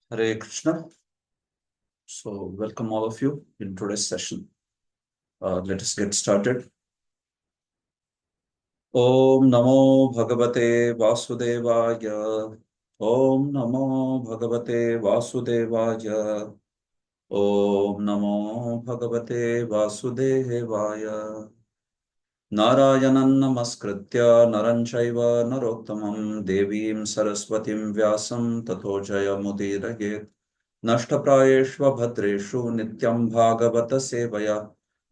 Hare Krishna. So, welcome all of you in today's session. Let us get started. Om Namo Bhagavate Vasudevaya. Om Namo Bhagavate Vasudevaya. Om Namo Bhagavate Vasudevaya. Narayanan Namaskritya Naran Chaiva Narottamam Devim Saraswatim Vyasam Tato Jayamudiraye नष्टप्रायेष्व भद्रेषु नित्यं भागवत सेवया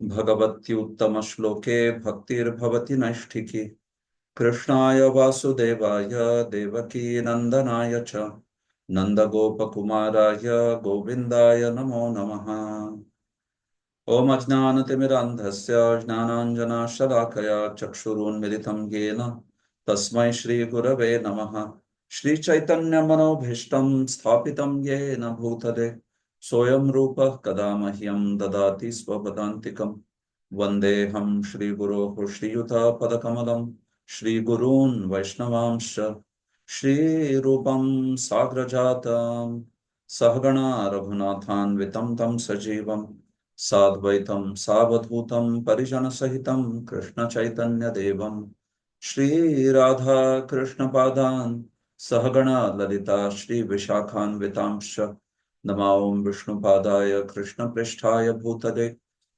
भगवत्युत्तमश्लोके भक्तिर्भवति नैष्ठिकी कृष्णाय वासुदेवाय देवकी नन्दनाय च नन्दगोपकुमाराय गोविन्दाय नमो नमः। ॐ अज्ञानतिमिरान्धस्य ज्ञानाञ्जनशलाकया चक्षुरुन्मिलितं येन तस्मै श्रीगुरवे नमः। श्रीचैतन्यमनोभीष्टं स्थापितं येन भूतले सोऽयं रूपः कदा मह्यं ददाति स्वपदान्तिकं वन्देऽहं श्रीगुरोः श्रीयुतापदकमलं श्रीगुरून् वैष्णवांश्च श्रीरूपं साग्रजातं सहगणा रघुनाथान्वितं तं सजीवं साद्वैतं सावधूतं परिजनसहितं कृष्णचैतन्यदेवं श्रीराधा कृष्णपादान् सहगणा ललिता श्रीविशाखान्वितांश्च नमां विष्णुपादाय कृष्णपृष्ठाय भूतले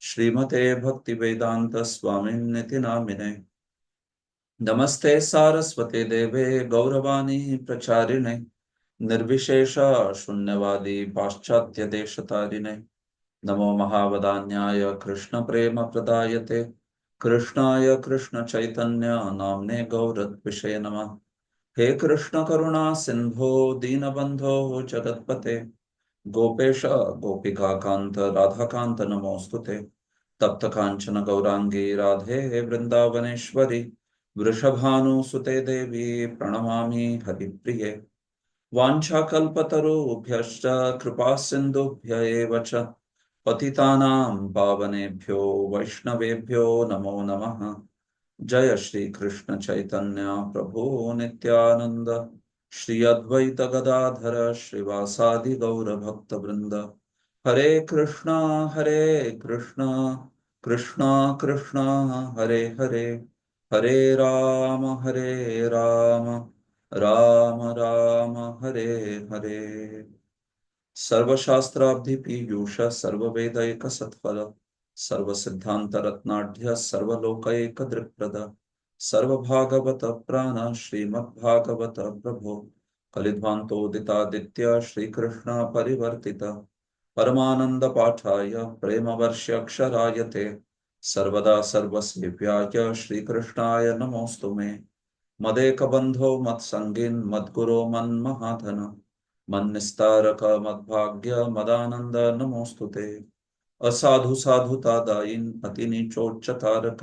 श्रीमते भक्तिवेदान्तस्वामिन्निति नामिने नमस्ते सारस्वते देवे गौरवाणी प्रचारिणे निर्विशेष शून्यवादी पाश्चात्य देशतारिणे नमो महावदान्याय कृष्ण प्रेम प्रदायते कृष्णाय कृष्ण चैतन्य नाम्ने गौरत्विषे नमः। हे कृष्ण करुणा सिंधो दीनबंधो जगत्पते गोपेश गोपिका कांत राधाकांत नमोस्तुते तप्त कांचन गौरांगी राधे वृंदावनेश्वरी वृषभानुसुते देवी प्रणमामि हरिप्रिये वाञ्छाकल्पतरुभ्यश्च कृपा सिन्धुभ्य एव च पतितानां पावनेभ्यो वैष्णवेभ्यो नमो नमः। जय श्री कृष्ण चैतन्य प्रभु नित्यानंद श्री अद्वैत गदाधर श्रीवासादि गौर भक्त वृंद हरे कृष्णा कृष्णा कृष्णा हरे हरे हरे राम राम राम हरे हरे। सर्वशास्त्राब्धिपीयूष सर्ववेदैकसत्फल सर्वसिद्धान्तरत्नाढ्य सर्वलोकैकदृक्प्रद सर्वभागवत प्राण श्रीमद्भागवत प्रभो कलिध्वान्तोदितादित्य श्रीकृष्ण परिवर्तित परमानंद पाठाय प्रेमवर्ष्यक्षराय ते सर्वदा सर्वसेव्याय श्रीकृष्णाय नमोऽस्तु मे मदेकबन्धो मत्सङ्गिन् मद्गुरो मन्महाधन मन्निस्तारक मद्भाग्य मदानंद नमोऽस्तु ते असाधु साधुतादायिन् अतिनीचोच्चतारक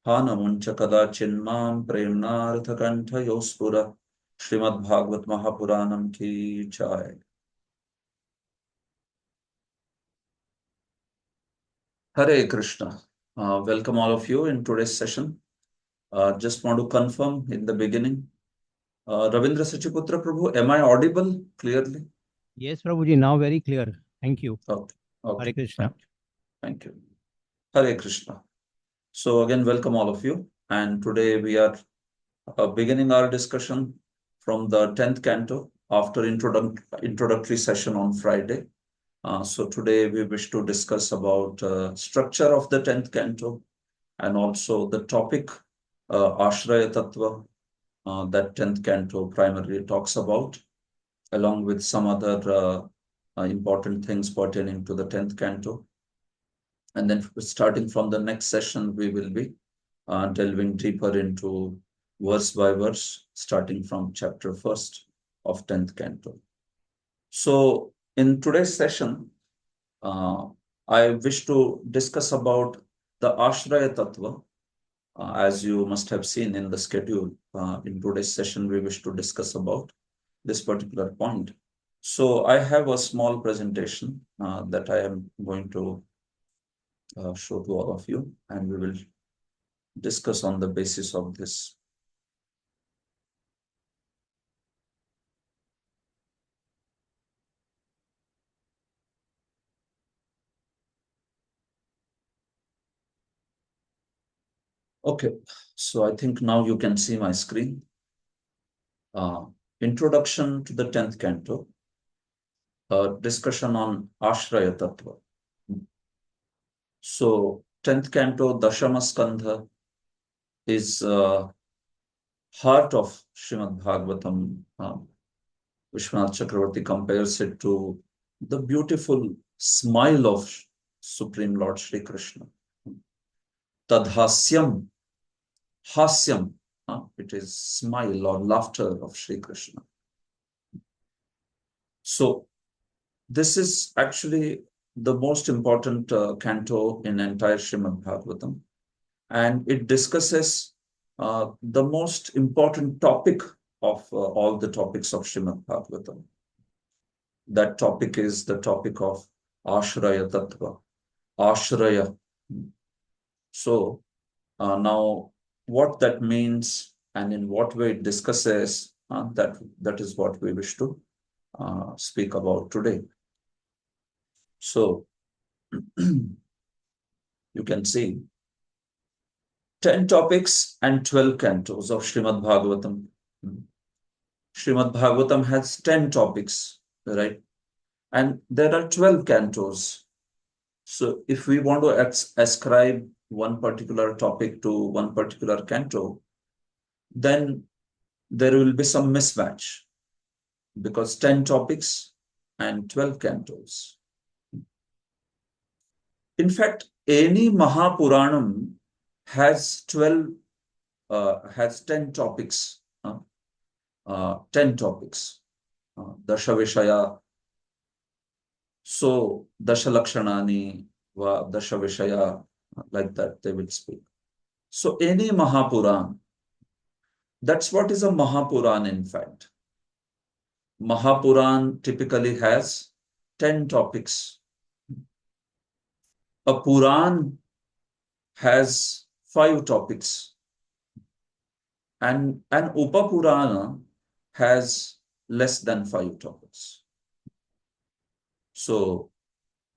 हानमुञ्च कदाचिन्मां प्रेम्णार्थकण्ठयोस्फुर श्रीमद्भागवत महापुराणम की जय। Hare Krishna. Welcome all of you in today's session. Just want to confirm in the beginning. Ravindra Sachiputra Prabhu, am I audible clearly? Yes, Prabhuji, now very clear. Thank you. Okay. Okay. Hare Krishna. Thank you. Hare Krishna. So again, welcome all of you. And today we are beginning our discussion from the 10th canto after introductory session on Friday. So today we wish to discuss about structure of the 10th canto and also the topic Ashraya Tattva that 10th canto primarily talks about, along with some other important things pertaining to the 10th canto. And then starting from the next session, we will be delving deeper into verse by verse, starting from chapter 1st of 10th canto. So in today's session, I wish to discuss about the Ashraya Tattva. As you must have seen in the schedule, in today's session, we wish to discuss about this particular point. So I have a small presentation that I am going to show to all of you, and we will discuss on the basis of this. Okay, so I think now you can see my screen. Introduction to the 10th canto, discussion on Ashraya Tattva. So, 10th canto, Dashama Skandha, is heart of Srimad Bhagavatam. Vishwanath Chakravarti compares it to the beautiful smile of Supreme Lord Shri Krishna. Tadhasyam, hasyam, it is smile or laughter of Shri Krishna. So, this is actually the most important canto in entire Srimad Bhagavatam, and it discusses the most important topic of all the topics of Srimad Bhagavatam. That topic is the topic of Ashraya Tattva. Ashraya. So now, what that means and in what way it discusses, that is what we wish to speak about today. So you can see 10 topics and 12 cantos of Srimad Bhagavatam. Srimad Bhagavatam has 10 topics, right? And there are 12 cantos. So if we want to ascribe one particular topic to one particular canto, then there will be some mismatch because 10 topics and 12 cantos. In fact, any Mahapuranam has 10 topics. 10 topics. Dasha Vishaya. So, Dasha Lakshanani, Dasha Vishaya, like that they will speak. So, any Mahapuran, that's what is a Mahapuran in fact. Mahapuran typically has 10 topics. A Puran has 5 topics. And an Upapurana has less than 5 topics. So,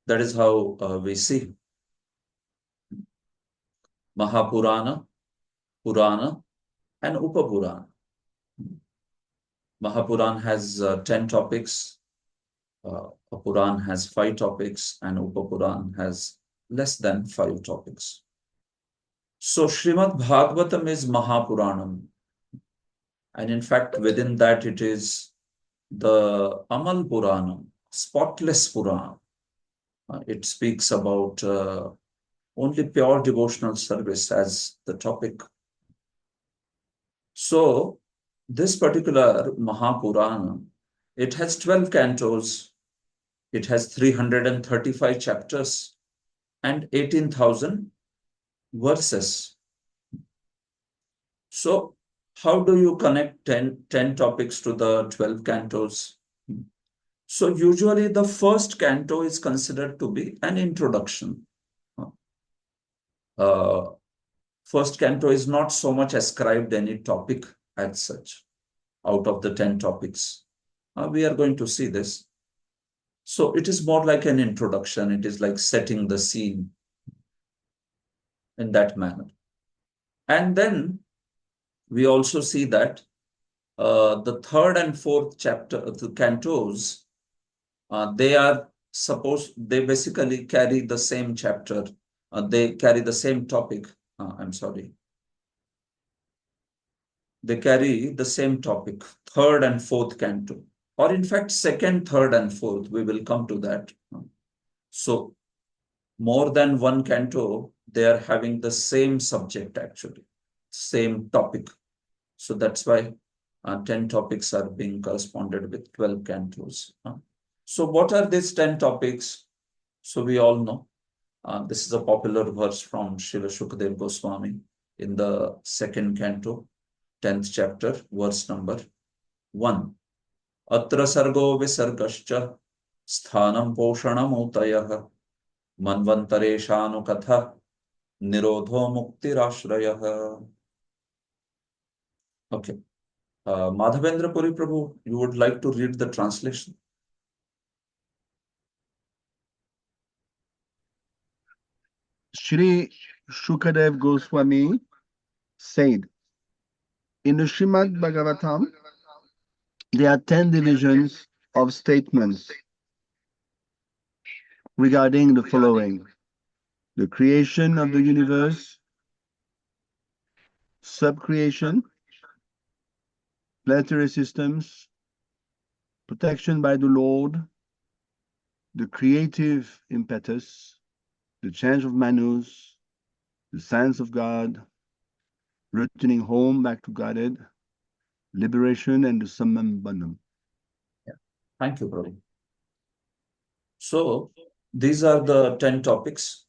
that is how we see Mahapurana, Purana, and Upapurana. Mahapuran has 10 topics, a Puran has 5 topics, and Upapuran has less than 5 topics. So Srimad Bhagavatam is Mahapuranam. And in fact, within that it is the Amal Puranam, spotless Puran. It speaks about only pure devotional service as the topic. So this particular Mahapurana, it has 12 cantos, it has 335 chapters and 18,000 verses. So how do you connect 10 topics to the 12 cantos? So usually the first canto is considered to be an introduction. Uh, First canto is not so much ascribed any topic as such out of the 10 topics. We are going to see this. So it is more like an introduction. It is like setting the scene in that manner. And then we also see that the third and fourth chapter of the cantos, they basically carry the same chapter. They carry the same topic. I'm sorry. They carry the same topic, third and fourth canto, or in fact, second, third, and fourth. We will come to that. So, more than one canto, they are having the same subject actually, same topic. So that's why 10 topics are being corresponded with 12 cantos. So, what are these 10 topics? So, we all know this is a popular verse from Srila Shukdev Goswami in the second canto, 10th chapter, verse number 1. Atra sargo visargascha sthanam poshanamutayah manvantareshanu nirodho muktirashrayah. Okay. Madhavendra Puri Prabhu, you would like to read the translation? Shri Shukadev Goswami said, in the Srimad Bhagavatam, there are 10 divisions of statements regarding the following: the creation of the universe, subcreation, planetary systems, protection by the Lord, the creative impetus, the change of Manus, the science of God, returning home back to Godhead, liberation, and the summum bonum. Yeah. Thank you, Prabhu. So these are the 10 topics.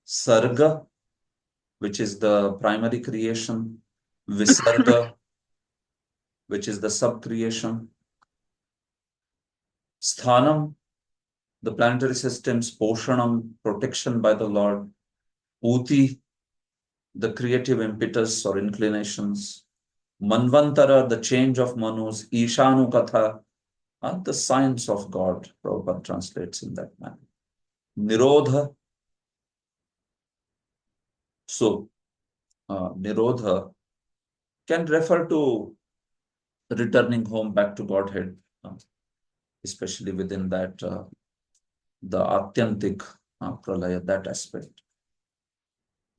Sarga, which is the primary creation, Visarga, which is the subcreation, Sthanam, the planetary systems, Poshanam, protection by the Lord, Uti, the creative impetus or inclinations, Manvantara, the change of Manus, Ishanu Katha, the science of God, Prabhupada translates in that manner. Nirodha, so Nirodha can refer to returning home back to Godhead, especially within that the Atyantik Pralaya, that aspect.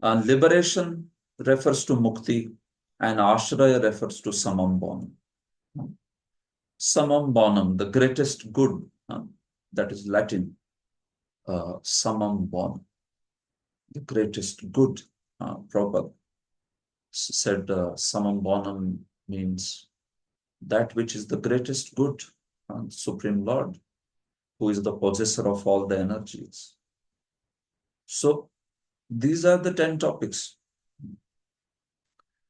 Liberation refers to Mukti, and Ashraya refers to Samam Bonam. Samam Bonam, the greatest good, that is Latin, Samam Bonam, the greatest good. Prabhupada said Samam Bonam means that which is the greatest good, Supreme Lord, who is the possessor of all the energies. So these are the 10 topics.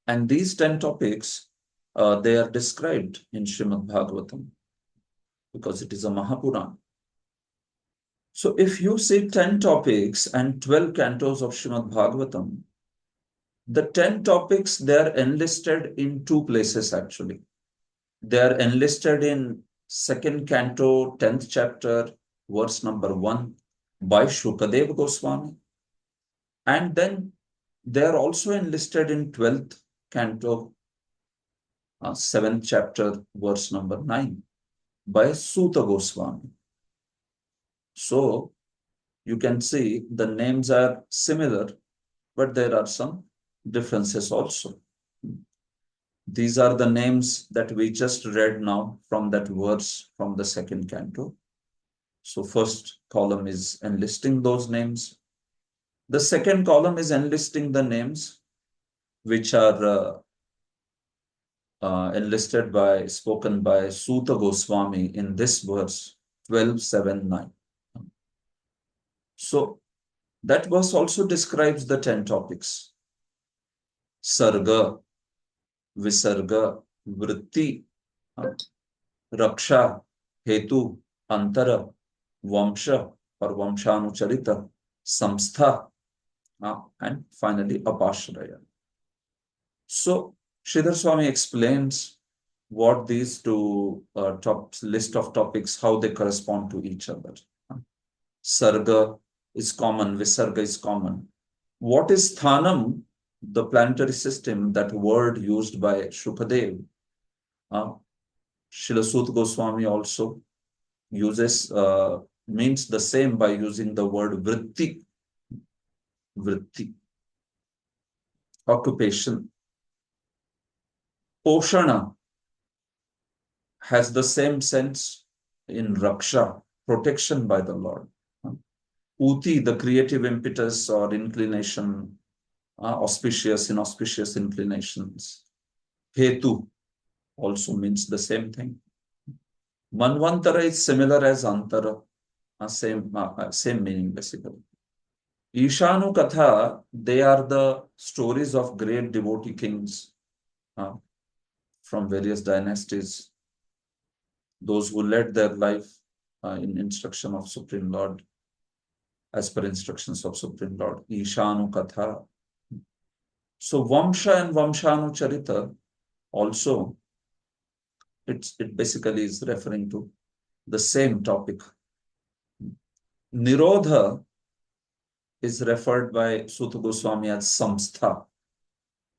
And these 10 topics, they are described in Srimad Bhagavatam because it is a Mahapuran. So if you see 10 topics and 12 cantos of Srimad Bhagavatam, the 10 topics, they are enlisted in two places actually. They are enlisted in second canto, 10th chapter, verse number 1 by Shukadeva Goswami. And then they are also enlisted in 12th canto, 7th chapter, verse number 9 by Suta Goswami. So you can see the names are similar, but there are some differences also. These are the names that we just read now from that verse from the second canto. So first column is enlisting those names. The second column is enlisting the names which are enlisted by, spoken by Suta Goswami in this verse 12.7.9. So that verse also describes the 10 topics. Sarga, Visarga, Vritti, Raksha, Hetu, Antara, Vamsha or Vamshanucharita, Samstha, and finally Apashraya. So Sridhar Swami explains what these two list of topics, how they correspond to each other. Sarga is common, Visarga is common. What is Sthanam, the planetary system, that word used by Shukadev? Srila Sut Goswami also uses, means the same by using the word vritti, vritti, occupation. Poshana has the same sense in Raksha, protection by the Lord. Uti, the creative impetus or inclination, auspicious, inauspicious inclinations. Hetu also means the same thing. Manvantara is similar as Antara, same meaning basically. Ishanu Katha, they are the stories of great devotee kings from various dynasties, those who led their life in instruction of Supreme Lord, as per instructions of Supreme Lord. Ishanu Katha. So Vamsha and Vamshanu Charita also, it basically is referring to the same topic. Nirodha is referred by Suta Goswami as Samstha.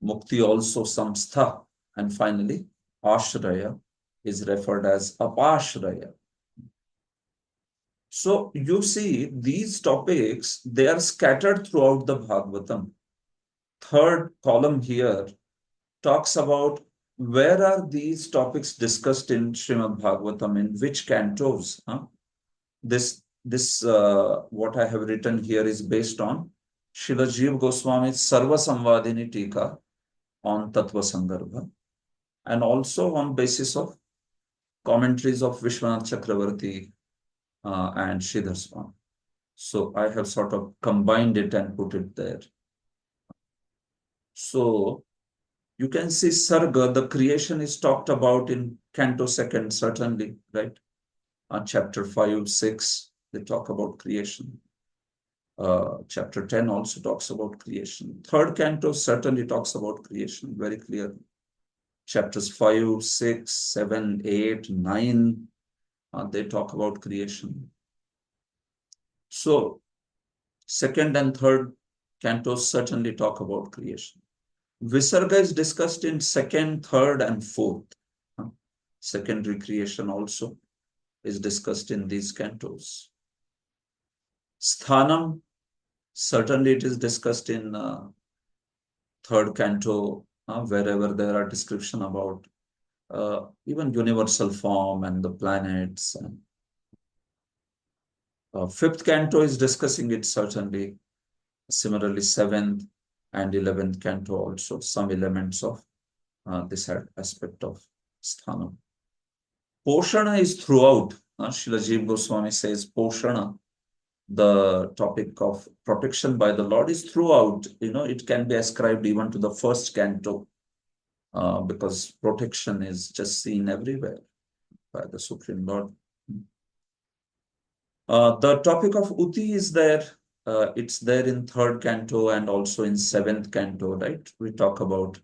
Mukti also samstha, and finally Ashraya is referred as apashraya. So you see these topics, they are scattered throughout the Bhagavatam. Third column here talks about where are these topics discussed in Srimad Bhagavatam, in which cantos. This what I have written here is based on Srila Jiva Goswami's Sarva Samvadini Tika on Tattva Sangarbha, and also on basis of commentaries of Vishwanath Chakravarti and Sridhar Swami. So I have sort of combined it and put it there. So you can see Sarga, the creation is talked about in Canto 2nd, certainly, right? Chapter 5, 6, they talk about creation. Chapter 10 also talks about creation. Third canto certainly talks about creation, very clear. Chapters 5, 6, 7, 8, 9, they talk about creation. So, second and third cantos certainly talk about creation. Visarga is discussed in second, third, and fourth. Secondary creation also is discussed in these cantos. Sthanam, certainly it is discussed in third canto, wherever there are description about even universal form and the planets. And fifth canto is discussing it certainly. Similarly, seventh and 11th canto also, some elements of this aspect of sthanam. Poshana is throughout. Srila Jiva Goswami says Poshana, the topic of protection by the Lord, is throughout. It can be ascribed even to the first canto, because protection is just seen everywhere by the Supreme Lord. The topic of Uti is there. It's there in third canto and also in seventh canto, right? We talk about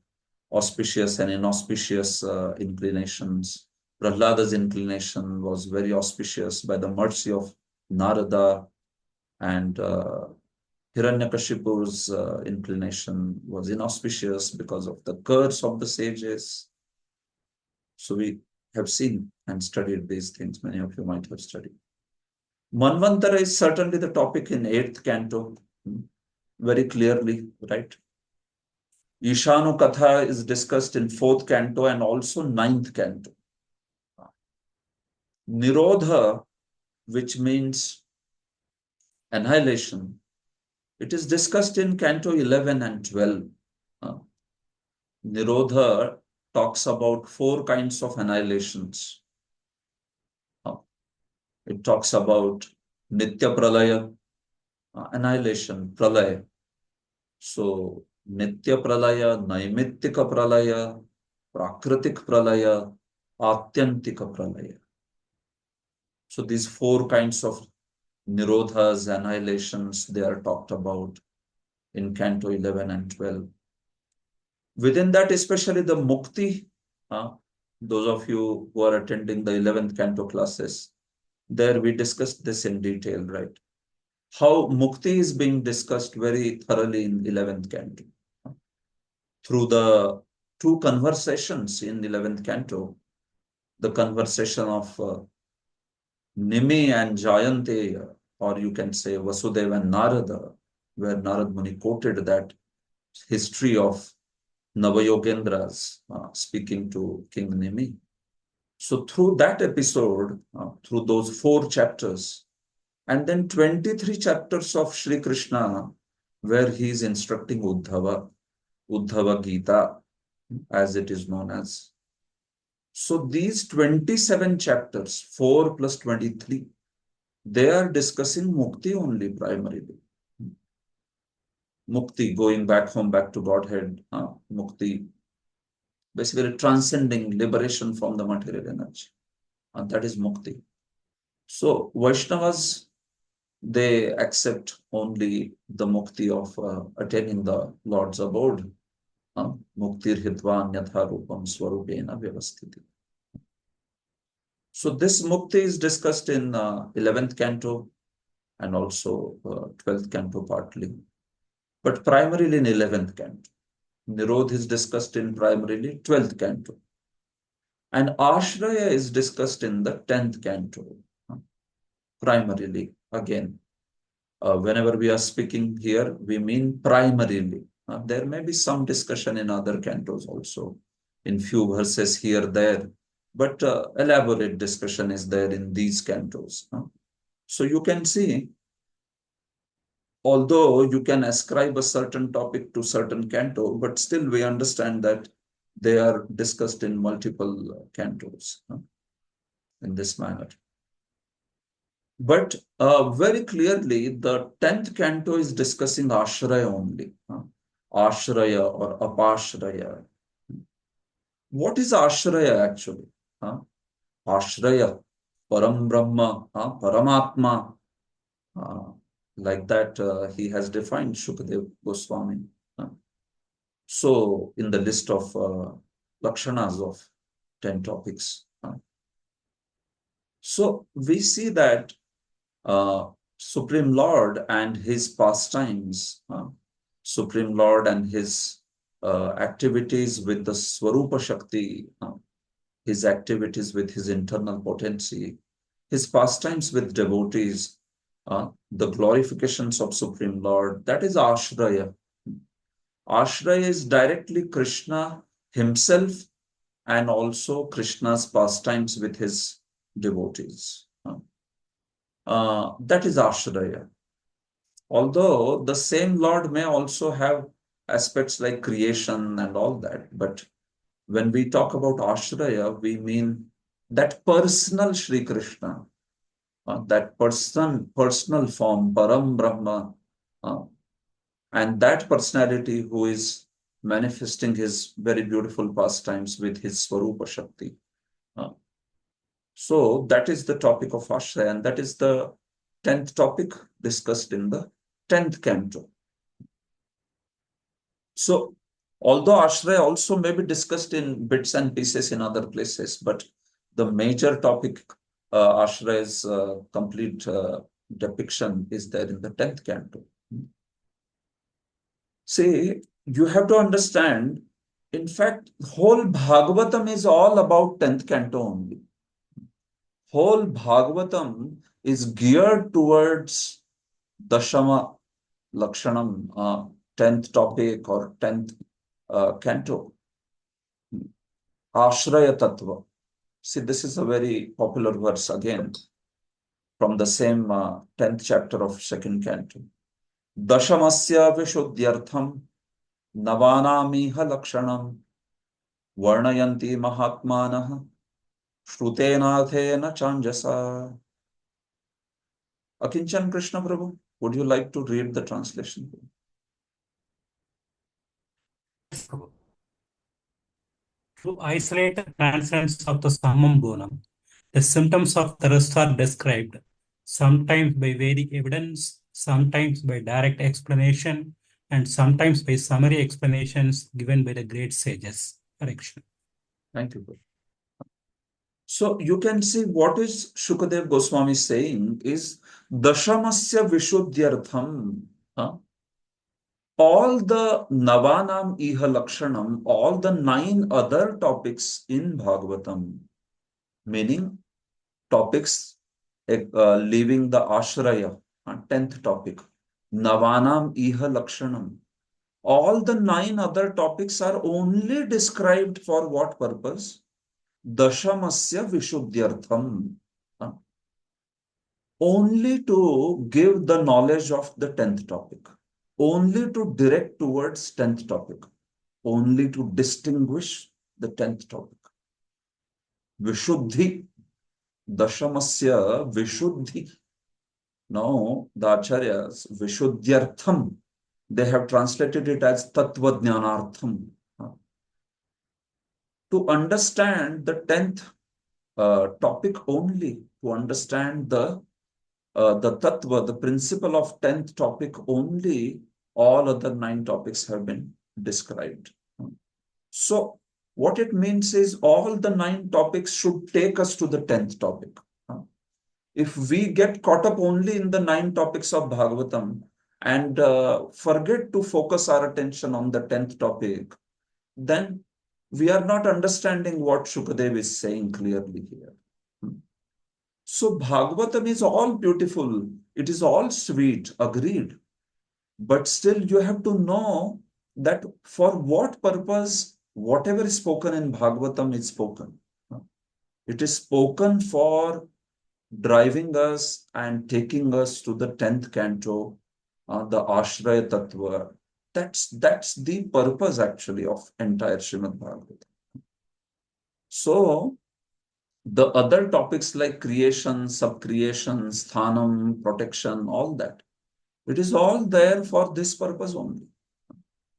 auspicious and inauspicious inclinations. Prahlada's inclination was very auspicious by the mercy of Narada, and Hiranyakashipu's inclination was inauspicious because of the curse of the sages. So we have seen and studied these things. Many of you might have studied. Manvantara is certainly the topic in 8th canto, very clearly, right? Ishanu Katha is discussed in 4th canto and also 9th canto. Nirodha, which means annihilation, it is discussed in canto 11 and 12. Nirodha talks about 4 kinds of annihilations. It talks about Nitya Pralaya, annihilation, Pralaya. So, Nitya Pralaya, Naimittika Pralaya, Prakritik Pralaya, Atyantika Pralaya. So, these 4 kinds of Nirodhas, annihilations, they are talked about in Canto 11 and 12. Within that, especially the Mukti, those of you who are attending the 11th Canto classes, there we discussed this in detail, right? How Mukti is being discussed very thoroughly in 11th Canto. Through the 2 conversations in 11th Canto, the conversation of Nimi and Jayanti, or you can say Vasudeva and Narada, where Narad Muni quoted that history of Navayogendras speaking to King Nimi. So through that episode, through those 4 chapters, and then 23 chapters of Sri Krishna, where he is instructing Uddhava Gita, as it is known as. So these 27 chapters, 4 plus 23, they are discussing Mukti only primarily. Mukti, going back home, back to Godhead, Mukti, basically transcending liberation from the material energy. And that is Mukti. So Vaishnavas, they accept only the Mukti of attaining the Lord's abode. Muktir hitva anyatha rupam swarupena vyavasthiti. So this Mukti is discussed in 11th canto and also 12th canto partly, but primarily in 11th canto. Nirodha is discussed in primarily 12th canto. And Ashraya is discussed in the 10th canto, primarily. Again, whenever we are speaking here, we mean primarily. There may be some discussion in other cantos also, in few verses here, there, but elaborate discussion is there in these cantos. So you can see, although you can ascribe a certain topic to certain canto, but still we understand that they are discussed in multiple cantos in this manner. But very clearly, the 10th canto is discussing Ashraya only. Ashraya or Apashraya. What is Ashraya actually? Ashraya, Param Brahma, Paramatma. Like that, he has defined Shukadev Goswami. So, in the list of Lakshanas of 10 topics. So, we see that Supreme Lord and his pastimes, Supreme Lord and his activities with the Swarupa Shakti, his activities with his internal potency, his pastimes with devotees, the glorifications of Supreme Lord, that is Ashraya. Ashraya is directly Krishna himself and also Krishna's pastimes with his devotees. That is Ashraya. Although the same Lord may also have aspects like creation and all that, but when we talk about Ashraya, we mean that personal Sri Krishna, that personal form, Param Brahma, and that personality who is manifesting his very beautiful pastimes with his Swarupa Shakti. So that is the topic of Ashraya, and that is the 10th topic discussed in the 10th canto. So, although Ashraya also may be discussed in bits and pieces in other places, but the major topic, Ashraya's complete depiction is there in the 10th canto. See, you have to understand, in fact, whole Bhagavatam is all about 10th canto only. Whole Bhagavatam is geared towards Dashama Lakshanam, 10th topic or 10th canto. Ashraya Tattva. See, this is a very popular verse again from the same 10th chapter of 2nd canto. Dashamasya Vishuddhyartham Navanamiha Lakshanam Varnayanti Mahatmanah Shrutenathena Chanjasa. Akinchan Krishna Prabhu, would you like to read the translation? To isolate the transcendence of the summum bonum, the symptoms of thirst are described, sometimes by Vedic evidence, sometimes by direct explanation, and sometimes by summary explanations given by the great sages. Correction. Thank you. So you can see what is Shukadev Goswami saying is Dashamasya Vishuddhyartham. All the Navanam Iha Lakshanam, all the 9 other topics in Bhagavatam, meaning topics leaving the Ashraya, 10th topic, Navanam Iha Lakshanam. All the 9 other topics are only described for what purpose? Dashamasya Vishuddhyartham. Only to give the knowledge of the 10th topic. Only to direct towards 10th topic. Only to distinguish the 10th topic. Vishuddhi. Dashamasya Vishuddhi. Now, the Acharyas, Vishuddhyartham, they have translated it as Tattva Jnanartham. To understand the 10th topic only, to understand the tattva, the principle of 10th topic only, all other 9 topics have been described. So, what it means is all the 9 topics should take us to the 10th topic. If we get caught up only in the 9 topics of Bhagavatam, and forget to focus our attention on the 10th topic, then we are not understanding what Shukadev is saying clearly here. So Bhagavatam is all beautiful. It is all sweet, agreed. But still you have to know that for what purpose, whatever is spoken in Bhagavatam is spoken. It is spoken for driving us and taking us to the 10th canto, the Ashraya Tattva. That's the purpose actually of entire Srimad Bhagavatam. So the other topics like creation, subcreation, sthanam, protection, all that, it is all there for this purpose only,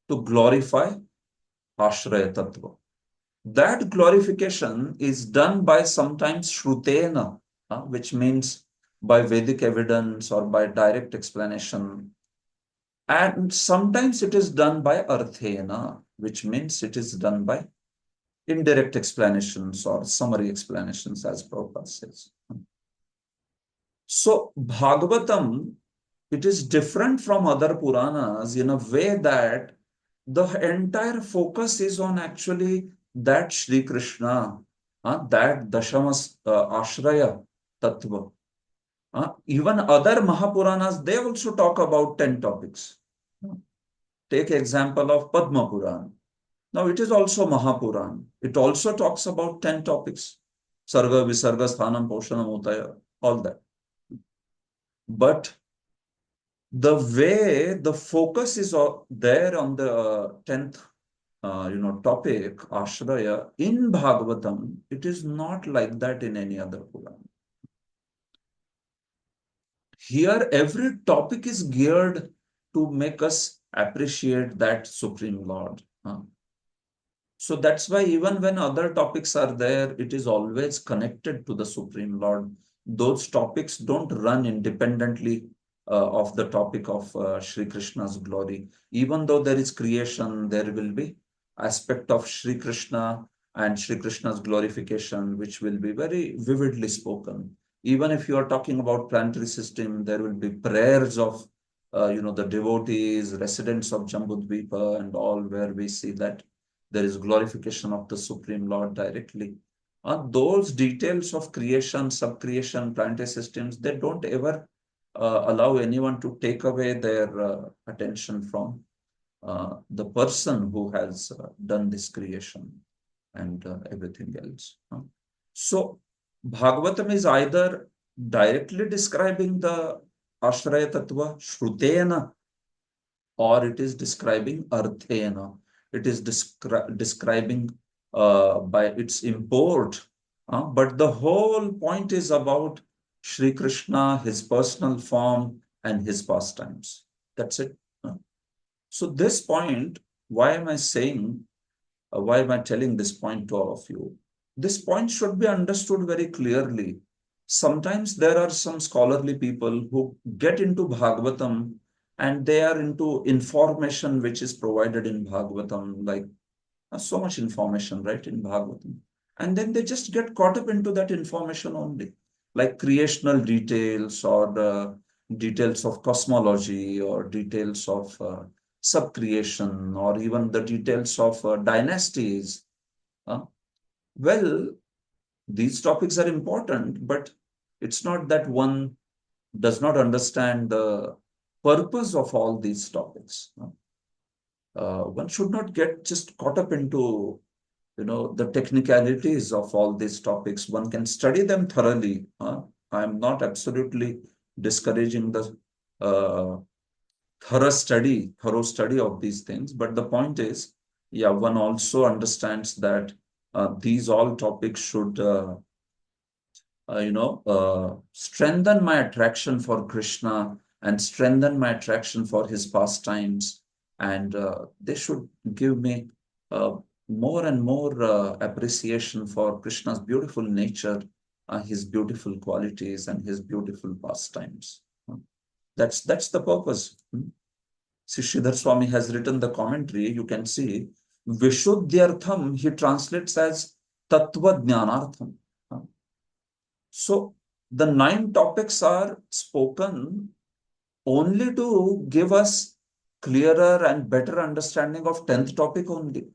to glorify Ashraya Tattva. That glorification is done by sometimes Shrutena, which means by Vedic evidence or by direct explanation. And sometimes it is done by Arthena, which means it is done by indirect explanations or summary explanations, as Prabhupada says. So Bhagavatam, it is different from other Puranas in a way that the entire focus is on actually that Sri Krishna, that Dashamas Ashraya Tattva. Even other Mahapuranas, they also talk about 10 topics. Take example of Padma Puran. Now it is also Mahapuran. It also talks about 10 topics. Sarga, Visarga, Sthanam, Poshanam, Utaya, all that. But the way the focus is there on the 10th topic, Ashraya, in Bhagavatam, it is not like that in any other Puran. Here, every topic is geared to make us appreciate that Supreme Lord. So that's why even when other topics are there, it is always connected to the Supreme Lord. Those topics don't run independently of the topic of Sri Krishna's glory. Even though there is creation, there will be aspect of Sri Krishna and Sri Krishna's glorification, which will be very vividly spoken. Even if you are talking about planetary system, there will be prayers of the devotees, residents of Jambudvipa and all, where we see that there is glorification of the Supreme Lord directly. Those details of creation, subcreation, planetary systems, they don't ever allow anyone to take away their attention from the person who has done this creation and everything else. So Bhagavatam is either directly describing the Ashraya Tattva, Shrutena, or it is describing Arthena. It is describing by its import. But the whole point is about Sri Krishna, his personal form, and his pastimes. That's it. So this point, why am I saying, why am I telling this point to all of you? This point should be understood very clearly. Sometimes there are some scholarly people who get into Bhagavatam and they are into information which is provided in Bhagavatam, like so much information, right, in Bhagavatam. And then they just get caught up into that information only, like creational details or details of cosmology or details of subcreation or even the details of dynasties. Well, these topics are important, but it's not that one does not understand the purpose of all these topics. One should not get just caught up into the technicalities of all these topics. One can study them thoroughly. I'm not absolutely discouraging the thorough study of these things, but the point is, yeah, one also understands that these all topics should strengthen my attraction for Krishna and strengthen my attraction for his pastimes. And they should give me more and more appreciation for Krishna's beautiful nature, his beautiful qualities, and his beautiful pastimes. That's the purpose. Sridhar Swami has written the commentary. You can see Vishuddhyartham, he translates as Tattva Jnanartham. So the 9 topics are spoken only to give us clearer and better understanding of 10th topic only.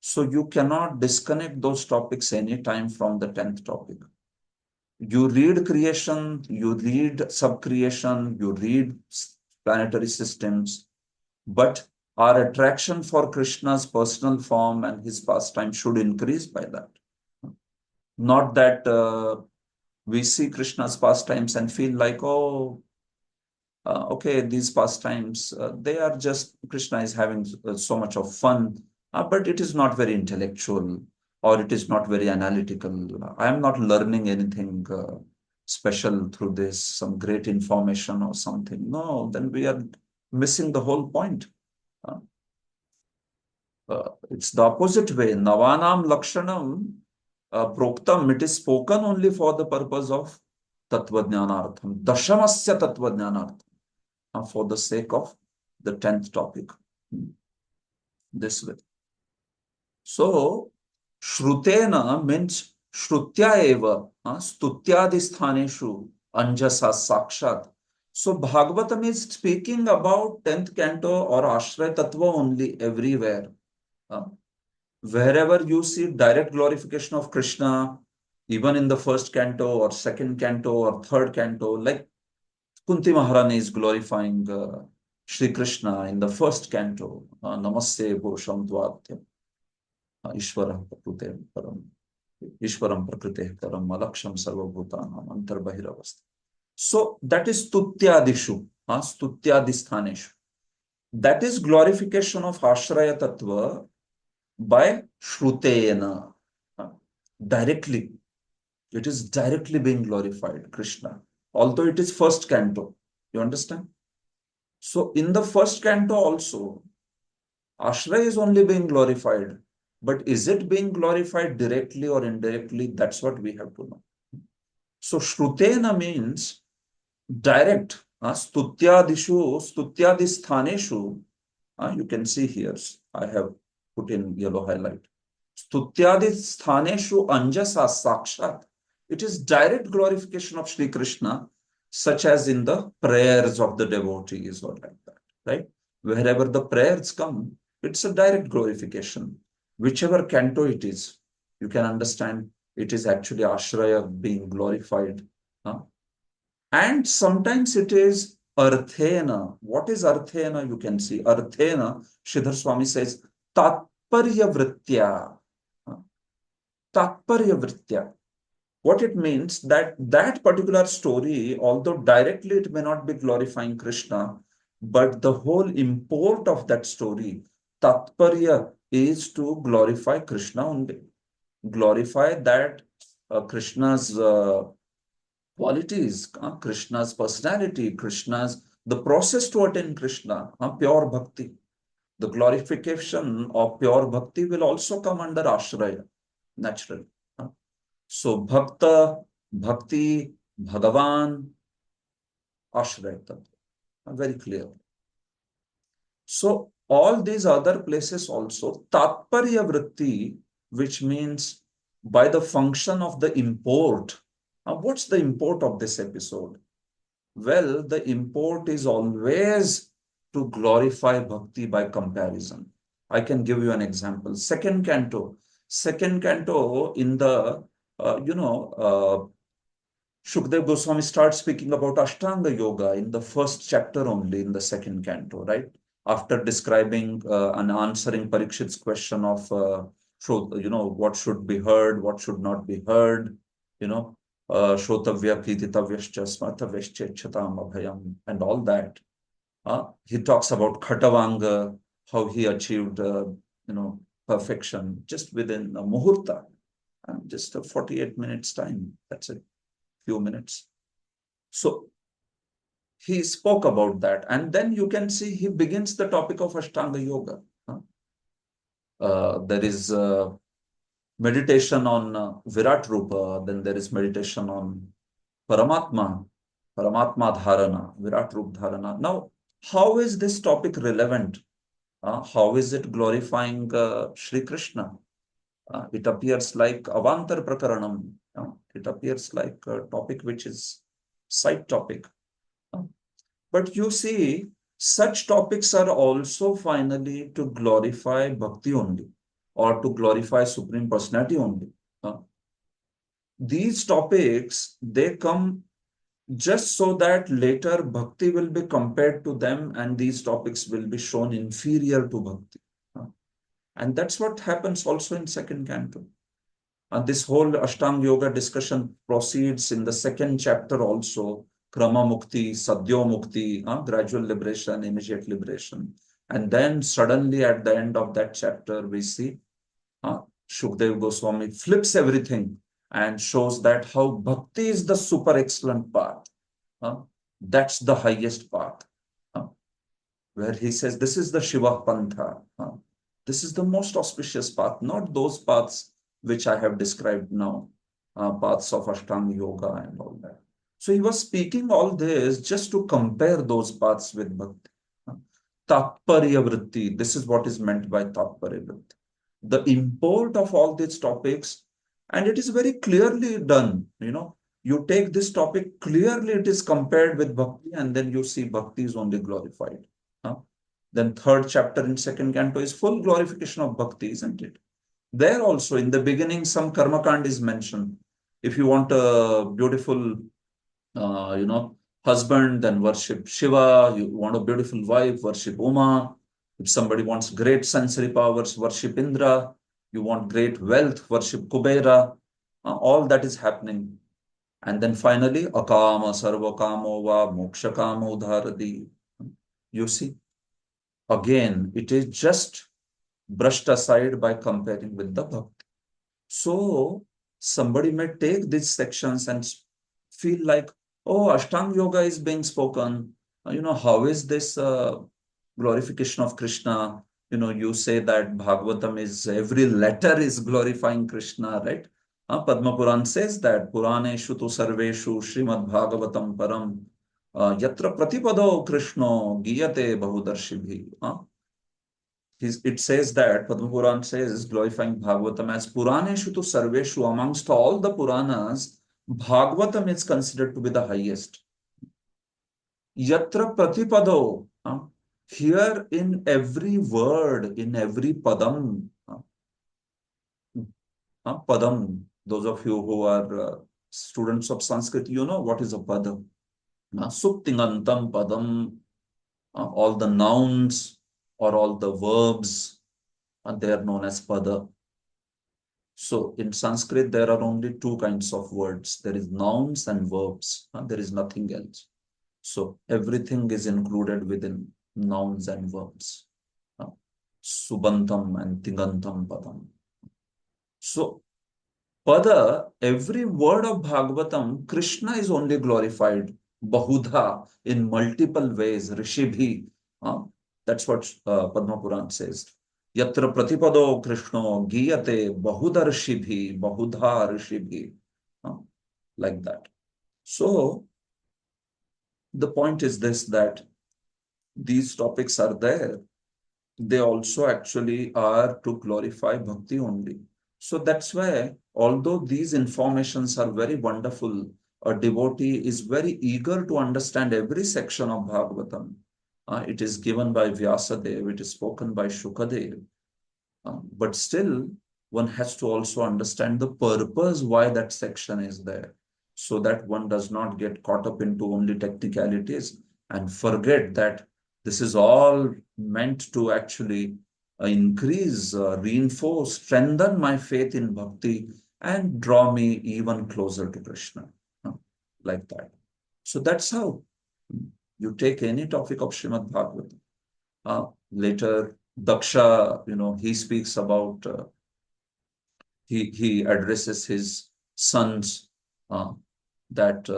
So you cannot disconnect those topics anytime from the 10th topic. You read creation, you read subcreation, you read planetary systems, but our attraction for Krishna's personal form and his pastime should increase by that. Not that we see Krishna's pastimes and feel like, oh, okay, these pastimes, they are just, Krishna is having so much of fun, but it is not very intellectual or it is not very analytical. I am not learning anything special through this, some great information or something. No, then we are missing the whole point. It's the opposite way. Navanam Lakshanam Proktam, it is spoken only for the purpose of Tattvajnanartham, Dashamasya Tattvajnanartham, for the sake of the 10th topic. This way. So, Shrutena means Shrutya eva, Stutyadi sthaneshu, Anjasa Sakshat. So, Bhagavatam is speaking about 10th canto or Ashraya Tattva only everywhere. Wherever you see direct glorification of Krishna, even in the first canto or second canto or third canto, like Kunti Maharani is glorifying Shri Krishna in the first canto, Namaste Purusham Dvatyam, Ishwaram Prakrute Param, Ishwaram Prakrite Param, Malaksham Sarvabhutanam, Antarbhahiravast. So that is Stutyadishu, Stutyadisthaneshu. That is glorification of Ashraya Tattva by Shrutena. Directly. It is directly being glorified, Krishna. Although it is first canto. You understand? So in the first canto also, Ashraya is only being glorified. But is it being glorified directly or indirectly? That's what we have to know. So Shrutena means direct. Stutyadishu, Stutyadisthaneshu. You can see here, I have put in yellow highlight. Stutyadi sthaneshu anjasa sakshat. It is direct glorification of Sri Krishna, such as in the prayers of the devotees or like that, right? Wherever the prayers come, it's a direct glorification. Whichever canto it is, you can understand it is actually Ashraya being glorified. And sometimes it is Arthena. What is Arthena? You can see Arthena, Sridhar Swami says, Tatparya Vritya. Tatparya Vritya. What it means that particular story, although directly it may not be glorifying Krishna, but the whole import of that story, Tatparya, is to glorify Krishna only. Glorify that Krishna's qualities, Krishna's personality, Krishna's, the process to attain Krishna, pure bhakti. The glorification of pure bhakti will also come under Ashraya, naturally. So Bhakta, Bhakti, Bhagavan, Ashraya Tattva. Very clear. So all these other places also, Tatparya Vritti, which means by the function of the import. What's the import of this episode? Well, the import is always to glorify bhakti by comparison. I can give you an example. Second canto in the, Shukdev Goswami starts speaking about Ashtanga Yoga in the first chapter only in the second canto, right? After describing and answering Parikshit's question of, what should be heard, what should not be heard, Shrotavya Prititavyascha Smartavyascha Abhayam and all that. He talks about Khatavanga, how he achieved, perfection just within a muhurta, just a 48 minutes time. That's it, few minutes. So he spoke about that. And then you can see he begins the topic of Ashtanga Yoga. There is meditation on Virat Rupa, then there is meditation on Paramatma Dharana, Virat Rupa Dharana. Now, how is this topic relevant? How is it glorifying Sri Krishna? It appears like Avantar. It appears like a topic which is side topic. But you see, such topics are also finally to glorify bhakti only, or to glorify Supreme Personality only. These topics, they come just so that later bhakti will be compared to them and these topics will be shown inferior to bhakti. And that's what happens also in second canto. This whole Ashtanga Yoga discussion proceeds in the second chapter also. Krama Mukti, Sadhyo Mukti, gradual liberation, immediate liberation. And then suddenly at the end of that chapter, we see Shukdev Goswami flips everything and shows that how bhakti is the super excellent path. That's the highest path. Where he says, this is the Shiva Pantha. This is the most auspicious path, not those paths which I have described now, paths of Ashtanga Yoga and all that. So he was speaking all this just to compare those paths with Bhakti. Tatparya Vritti, this is what is meant by Tatparya Vritti. The import of all these topics, and it is very clearly done, you take this topic, clearly it is compared with Bhakti, and then you see Bhakti is only glorified. Then third chapter in second canto is full glorification of Bhakti, isn't it? There also in the beginning, some karma kand is mentioned. If you want a beautiful, husband, then worship Shiva. You want a beautiful wife, worship Uma. If somebody wants great sensory powers, worship Indra. You want great wealth, worship Kubera. All that is happening. And then finally, akama sarva kamo va moksha kamo dharadi. You see, again, it is just brushed aside by comparing with the bhakti. So somebody may take these sections and feel like, oh, Ashtanga Yoga is being spoken. How is this glorification of Krishna? You say that Bhagavatam is, every letter is glorifying Krishna, right? Padma Puran says that, Puraneshu tu sarveshu Srimad Bhagavatam param yatra pratipado Krishno giyate bahudarshibhi. It says that, Padma Puran says, glorifying Bhagavatam as Puraneshu tu sarveshu, amongst all the Puranas, Bhagavatam is considered to be the highest. Yatra pratipado, here in every word, in every padam, padam, those of you who are students of Sanskrit, you know what is a padam. Suktingantam padam, all the nouns or all the verbs, they are known as pada. So in Sanskrit, there are only two kinds of words. There is nouns and verbs. There is nothing else. So everything is included within nouns and verbs. Subantam and Tingantam padam. So pada, every word of Bhagavatam, Krishna is only glorified. Bahudha, in multiple ways. Rishibhi. That's what Padma Puran says. Yatra pratipado Krishno giyate bahudha rishibhi, bahudha rishibhi. Like that. So, the point is this, that these topics are there. They also actually are to glorify bhakti only. So that's why, although these informations are very wonderful, a devotee is very eager to understand every section of Bhagavatam. It is given by Vyasadeva, it is spoken by Shukadev. But still, one has to also understand the purpose why that section is there, so that one does not get caught up into only technicalities and forget that this is all meant to actually increase, reinforce, strengthen my faith in bhakti and draw me even closer to Krishna, like that. So that's how you take any topic of Srimad Bhagavatam. Later, Daksha, he speaks about, he addresses his sons that,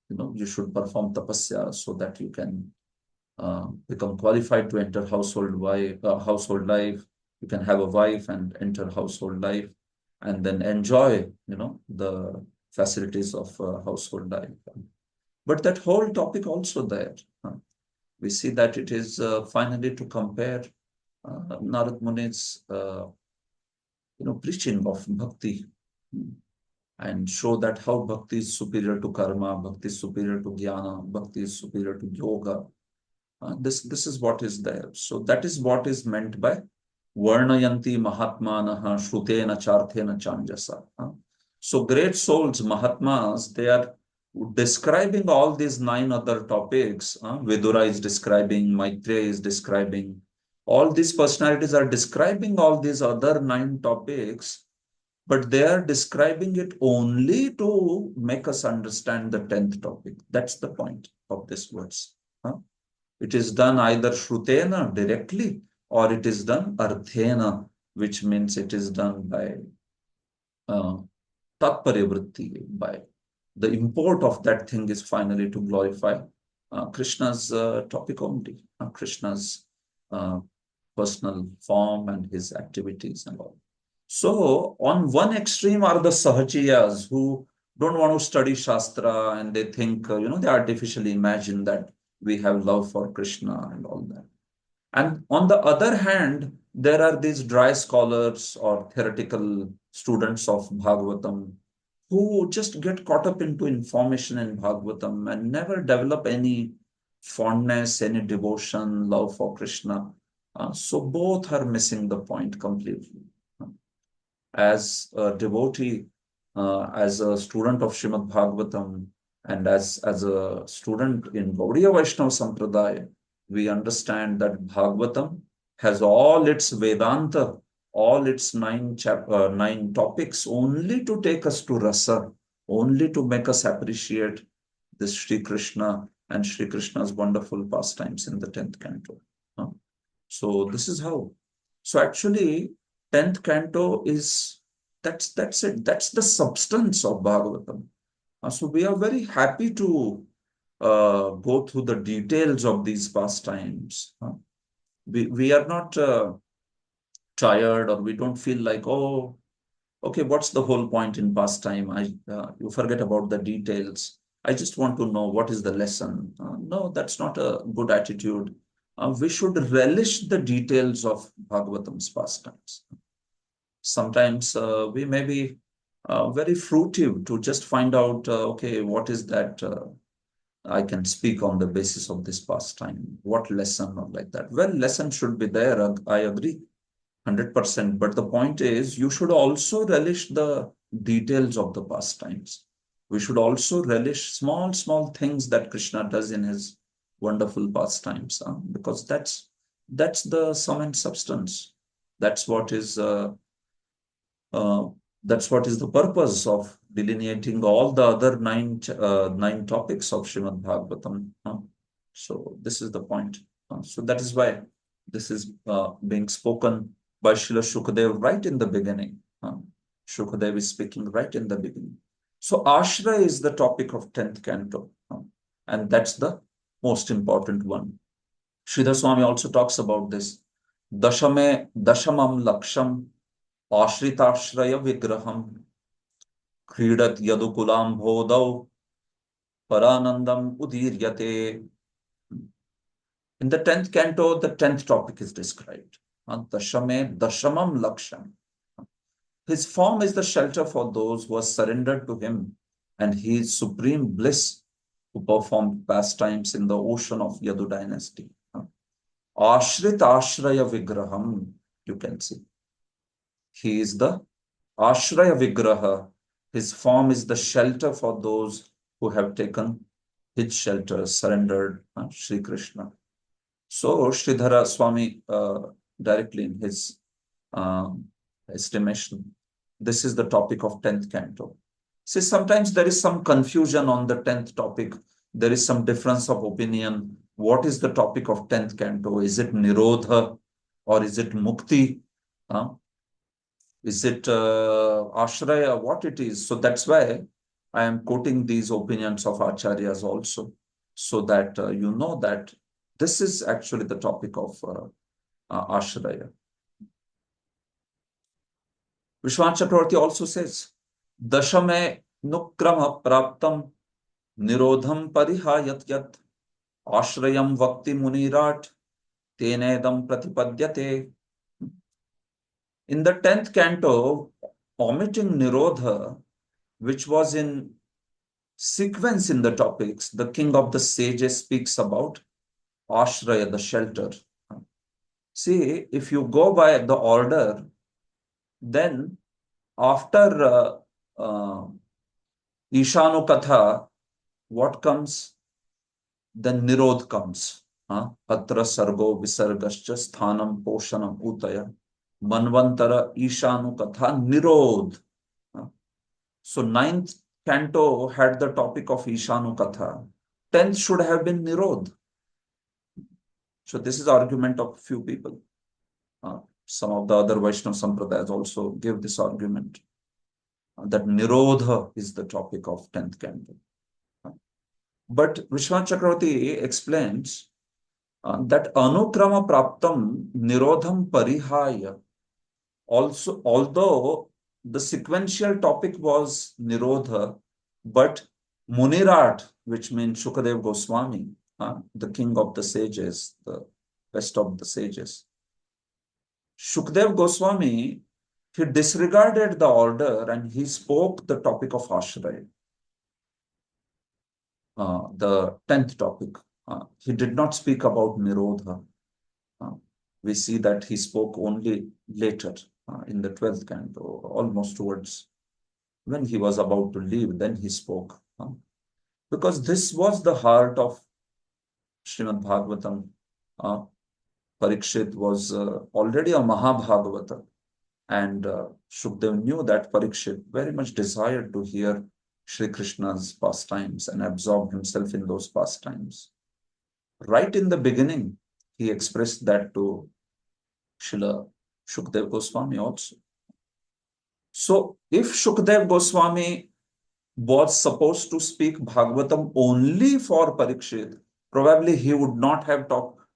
you should perform tapasya so that you can become qualified to enter household life. You can have a wife and enter household life and then enjoy, the facilities of household life. But that whole topic also there, we see that it is finally to compare Narad Muni's, preaching of bhakti and show that how bhakti is superior to karma, bhakti is superior to jnana, bhakti is superior to yoga. This is what is there. So that is what is meant by Varnayanti Mahatmanaha Shrutena Charthena Chanjasa. So great souls, Mahatmas, they are describing all these 9 other topics. Vidura is describing, Maitreya is describing. All these personalities are describing all these other 9 topics, but they are describing it only to make us understand the 10th topic. That's the point of this verse. It is done either Shrutena directly, or it is done Arthena, which means it is done by Tatparivritti, by the import of that thing is finally to glorify Krishna's topic only, Krishna's personal form and his activities and all. So on one extreme are the Sahachiyas who don't want to study Shastra, and they think, they artificially imagine that we have love for Krishna and all that. And on the other hand, there are these dry scholars or theoretical students of Bhagavatam who just get caught up into information in Bhagavatam and never develop any fondness, any devotion, love for Krishna. So both are missing the point completely. As a devotee, as a student of Srimad Bhagavatam, and as a student in Gaudiya Vaishnava Sampradaya, we understand that Bhagavatam has all its Vedanta, all its 9 topics only to take us to rasa, only to make us appreciate this Sri Krishna and Sri Krishna's wonderful pastimes in the 10th canto. So this is how. So actually, 10th canto is, that's it. That's the substance of Bhagavatam. So we are very happy to go through the details of these pastimes. We are not tired, or we don't feel like, oh, okay, what's the whole point in pastime? You forget about the details. I just want to know what is the lesson. No, that's not a good attitude. We should relish the details of Bhagavatam's pastimes. Sometimes we may be very fruitive to just find out, okay, what is that I can speak on the basis of this pastime? What lesson or like that? Well, lesson should be there. I agree, 100%. But the point is, you should also relish the details of the pastimes. We should also relish small things that Krishna does in his wonderful pastimes, because that's the sum and substance. That's what is the purpose of delineating all the other 9 topics of Srimad Bhagavatam. So this is the point. So that is why this is being spoken by Srila Shukadev right in the beginning. Shukadev is speaking right in the beginning. So Ashraya is the topic of 10th canto, and that's the most important one. Sridhar Swami also talks about this. Dashamam laksham Ashritashraya vigraham Kridat yadukulam bhodau paranandam udiryate. In the 10th canto, the 10th topic is described. Dashamam laksham. His form is the shelter for those who are surrendered to him, and he is supreme bliss who performed pastimes in the ocean of Yadu dynasty. Ashrit Ashraya Vigraham, you can see. He is the Ashraya Vigraha. His form is the shelter for those who have taken his shelter, surrendered Sri Krishna. So Sridhara Swami directly in his estimation, this is the topic of 10th canto. See, sometimes there is some confusion on the 10th topic. There is some difference of opinion. What is the topic of 10th canto? Is it Nirodha, or is it Mukti? Is it Ashraya? What it is? So that's why I am quoting these opinions of Acharyas also, so that you know that this is actually the topic of Ashraya. Vishwan Chakravarti also says, Dashame nukrama praptam nirodham parihayat yat ashrayam vakti munirat tenedam pratipadyate. In the 10th canto, omitting Nirodha, which was in sequence in the topics, the king of the sages speaks about Ashraya, the shelter. See, if you go by the order, then after Ishanu Katha, what comes? Then Nirodh comes. Atra Sargo Visargascha Sthanam Poshanam Utaya. Manvantara Ishanu Katha Nirodh. So ninth canto had the topic of Ishanu Katha. 10th should have been Nirodh. So this is the argument of few people. Some of the other Vaishnava Sampradayas also give this argument that Nirodha is the topic of 10th canto. But Vishwanath Chakravarti explains that Anukrama Praptam Nirodham Parihaya. Also, although the sequential topic was Nirodha, but Munirat, which means Shukadev Goswami, the king of the sages, the best of the sages, Shukadev Goswami, he disregarded the order and he spoke the topic of Ashraya, the 10th topic. He did not speak about Nirodha. We see that he spoke only later in the 12th canto, almost towards when he was about to leave, then he spoke. Because this was the heart of Srimad Bhagavatam. Parikshit was already a Mahabhagavata, and Shukdev knew that Parikshit very much desired to hear Shri Krishna's pastimes and absorb himself in those pastimes. Right in the beginning, he expressed that to Srila Shukdev Goswami also. So, if Shukdev Goswami was supposed to speak Bhagavatam only for Parikshit, probably he would not have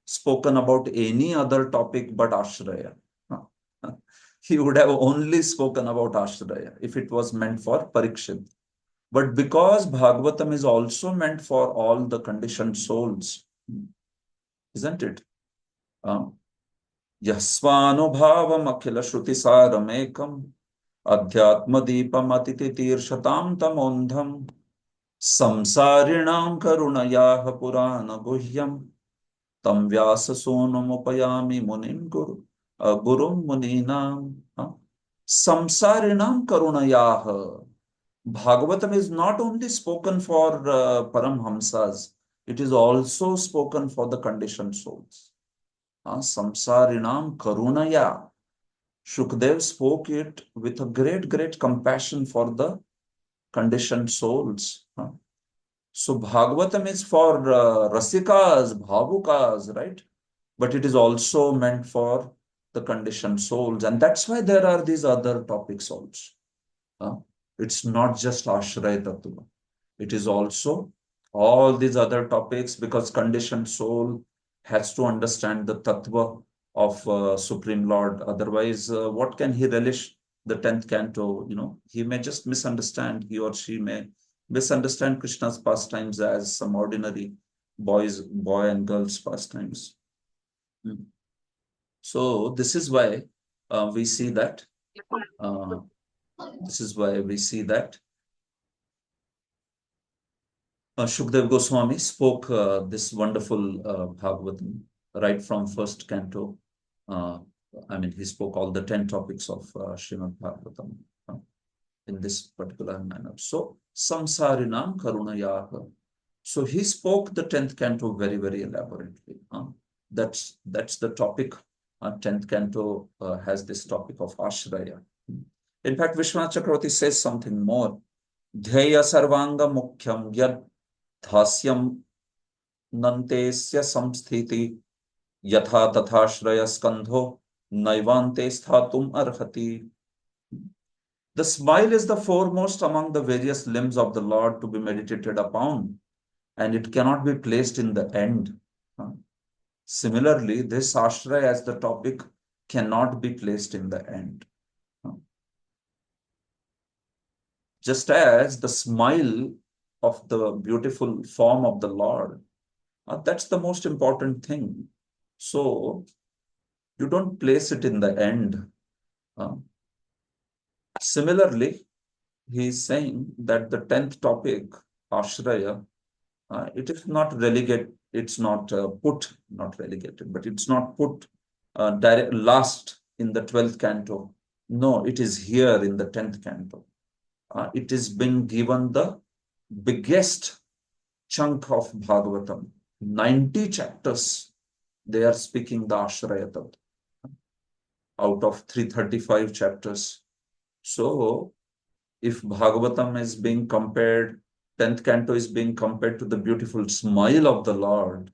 spoken about any other topic but Ashraya. He would have only spoken about Ashraya if it was meant for Parikshit. But because Bhagavatam is also meant for all the conditioned souls, isn't it? Yasvanubhavam akhila shrutisāramekam adhyatmadīpam atititirṣatam tamondham samsārinām karunayāha purāna guhyam tam vyasa sonam upayami munim gurum muninam samsārinām karunayāha. Bhagavatam is not only spoken for Paramhamsas, it is also spoken for the conditioned souls. Samsarinam karunaya. Shukdev spoke it with a great compassion for the conditioned souls. So Bhagavatam is for rasikas, bhavukas, right? But it is also meant for the conditioned souls. And that's why there are these other topics also. It's not just Ashraya Tattva. It is also all these other topics, because conditioned soul has to understand the Tattva of Supreme Lord. Otherwise, what can he relish the 10th canto? He may just misunderstand, he or she may misunderstand Krishna's pastimes as some ordinary boy and girls pastimes. So this is why we see that Shukdev Goswami spoke this wonderful Bhagavatam right from first canto. He spoke all the 10 topics of Srimad Bhagavatam in this particular manner. So, samsarinam karunayaha. So he spoke the 10th canto very elaborately. That's the topic. 10th canto has this topic of Ashraya. In fact, Vishwanath Chakravarti says something more. Dhyaya sarvanga mukhyam yad dhasyam nantesya samsthiti yatha tathashraya skandho naivante sthatum arhati. The smile is the foremost among the various limbs of the Lord to be meditated upon, and it cannot be placed in the end. Similarly, this Ashraya as the topic cannot be placed in the end. Just as the smile of the beautiful form of the Lord, that's the most important thing. So, you don't place it in the end. Similarly, he is saying that the 10th topic, Ashraya, it is not relegated, it's not not relegated, but it's not put direct last in the 12th canto. No, it is here in the 10th canto. It is been given the biggest chunk of Bhagavatam. 90 chapters, they are speaking the Ashraya Tattva out of 335 chapters. So, if Bhagavatam is being compared, 10th canto is being compared to the beautiful smile of the Lord,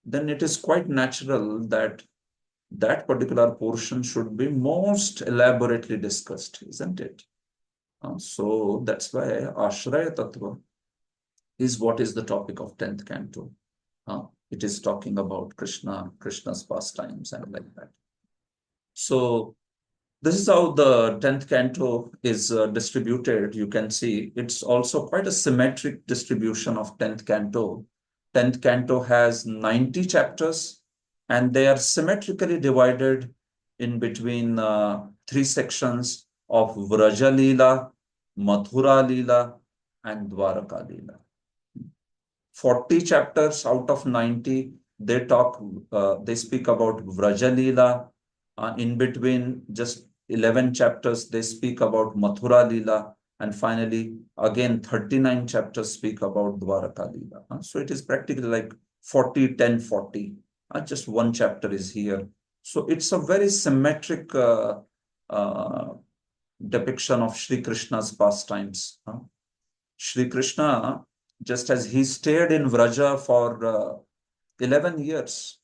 then it is quite natural that that particular portion should be most elaborately discussed, isn't it? So that's why Ashraya Tattva is what is the topic of 10th canto. It is talking about Krishna's pastimes and like that. So this is how the 10th canto is distributed. You can see it's also quite a symmetric distribution of 10th canto. 10th canto has 90 chapters and they are symmetrically divided in between three sections of Vraja Leela, Mathura Leela, and Dwaraka Leela. 40 chapters out of 90, they speak about Vraja Leela. In between, just 11 chapters, they speak about Mathura Leela. And finally, again, 39 chapters speak about Dwaraka Leela. So it is practically like 40, 10, 40. Just one chapter is here. So it's a very symmetric depiction of Sri Krishna's pastimes. Sri Krishna, just as he stayed in Vraja for 11 years,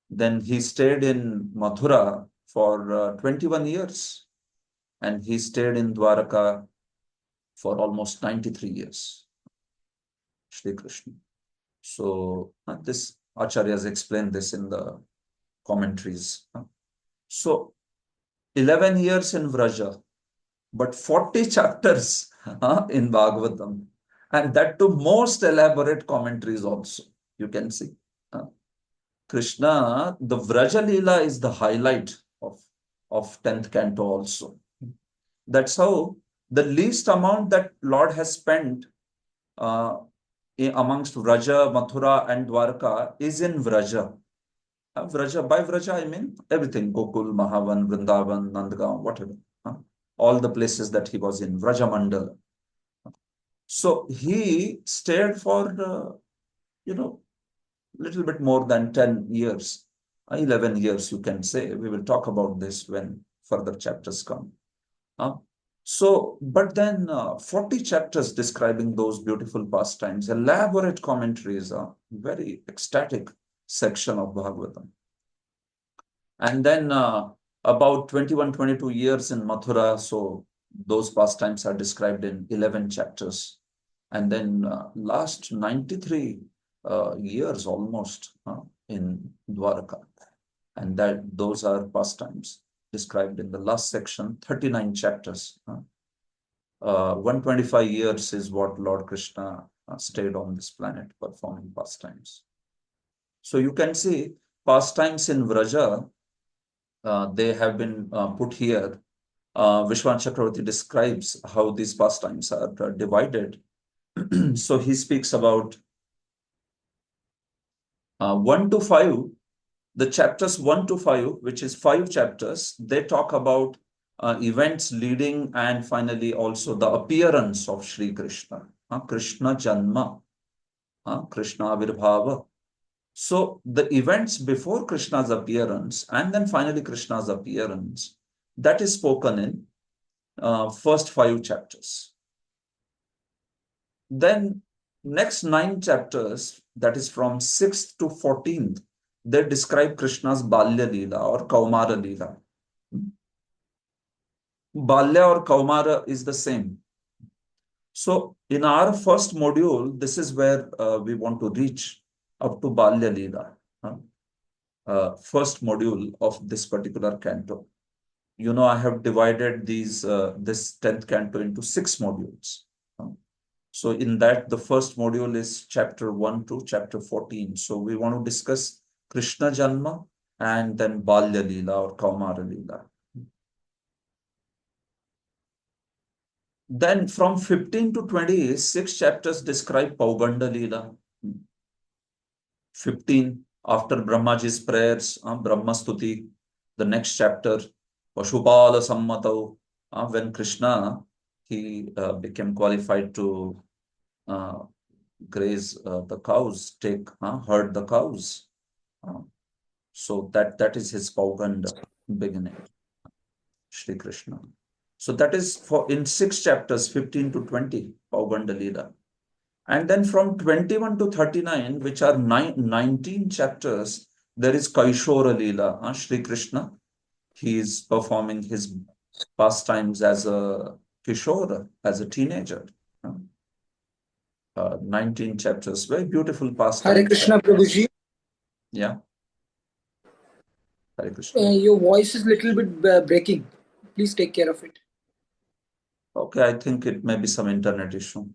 then he stayed in Mathura for 21 years, and he stayed in Dwaraka for almost 93 years. Sri Krishna. So this Acharyas explained this in the commentaries. So 11 years in Vraja, but 40 chapters in Bhagavatam, and that to most elaborate commentaries also, you can see. Krishna, the Vraja Leela is the highlight of 10th canto also. That's how the least amount that Lord has spent amongst Vraja, Mathura and Dwarka is in Vraja. Vraja, by Vraja I mean everything, Gokul, Mahavan, Vrindavan, Nandgaon, whatever. All the places that he was in, Vraja Mandala. So he stayed for, little bit more than 10 years, 11 years, you can say. We will talk about this when further chapters come. But then 40 chapters describing those beautiful pastimes, elaborate commentaries, very ecstatic section of Bhagavatam. And then about 21, 22 years in Mathura, so those pastimes are described in 11 chapters. And then last 93 years almost in Dwaraka. And those are pastimes described in the last section, 39 chapters. 125 years is what Lord Krishna stayed on this planet performing pastimes. So you can see pastimes in Vraja, they have been put here. Vishwan Chakravarti describes how these pastimes are divided. So he speaks about 1 to 5, the chapters 1 to 5, which is 5 chapters, they talk about events leading and finally also the appearance of Sri Krishna, Krishna Janma, Krishna Avirbhava. So the events before Krishna's appearance and then finally Krishna's appearance, that is spoken in first 5 chapters. Then next 9 chapters, that is from 6th to 14th, they describe Krishna's Balya Leela or Kaumara Leela. Balya or Kaumara is the same. So in our first module, this is where we want to reach up to Balya Leela, first module of this particular canto. I have divided this 10th canto into 6 modules. So in that, the first module is chapter 1 to chapter 14. So we want to discuss Krishna Janma and then Balya Leela or Kaumara Leela. Then from 15 to 20, 6 chapters describe Pauganda Leela. 15, after Brahmaji's prayers, Brahma Stuti, the next chapter, Pashupala Sammatau, when Krishna, he became qualified to graze the cows, herd the cows. So that is his Pauganda beginning, Shri Krishna. So that is for in 6 chapters, 15 to 20, Pauganda Leela. And then from 21 to 39, which are 19 chapters, there is Kaishora Leela, Shri Krishna. He is performing his pastimes as a Kishora, as a teenager. 19 chapters, very beautiful pastimes. Hare Krishna, Prabhuji. Yeah. Hare Krishna. Your voice is little bit breaking. Please take care of it. Okay, I think it may be some internet issue.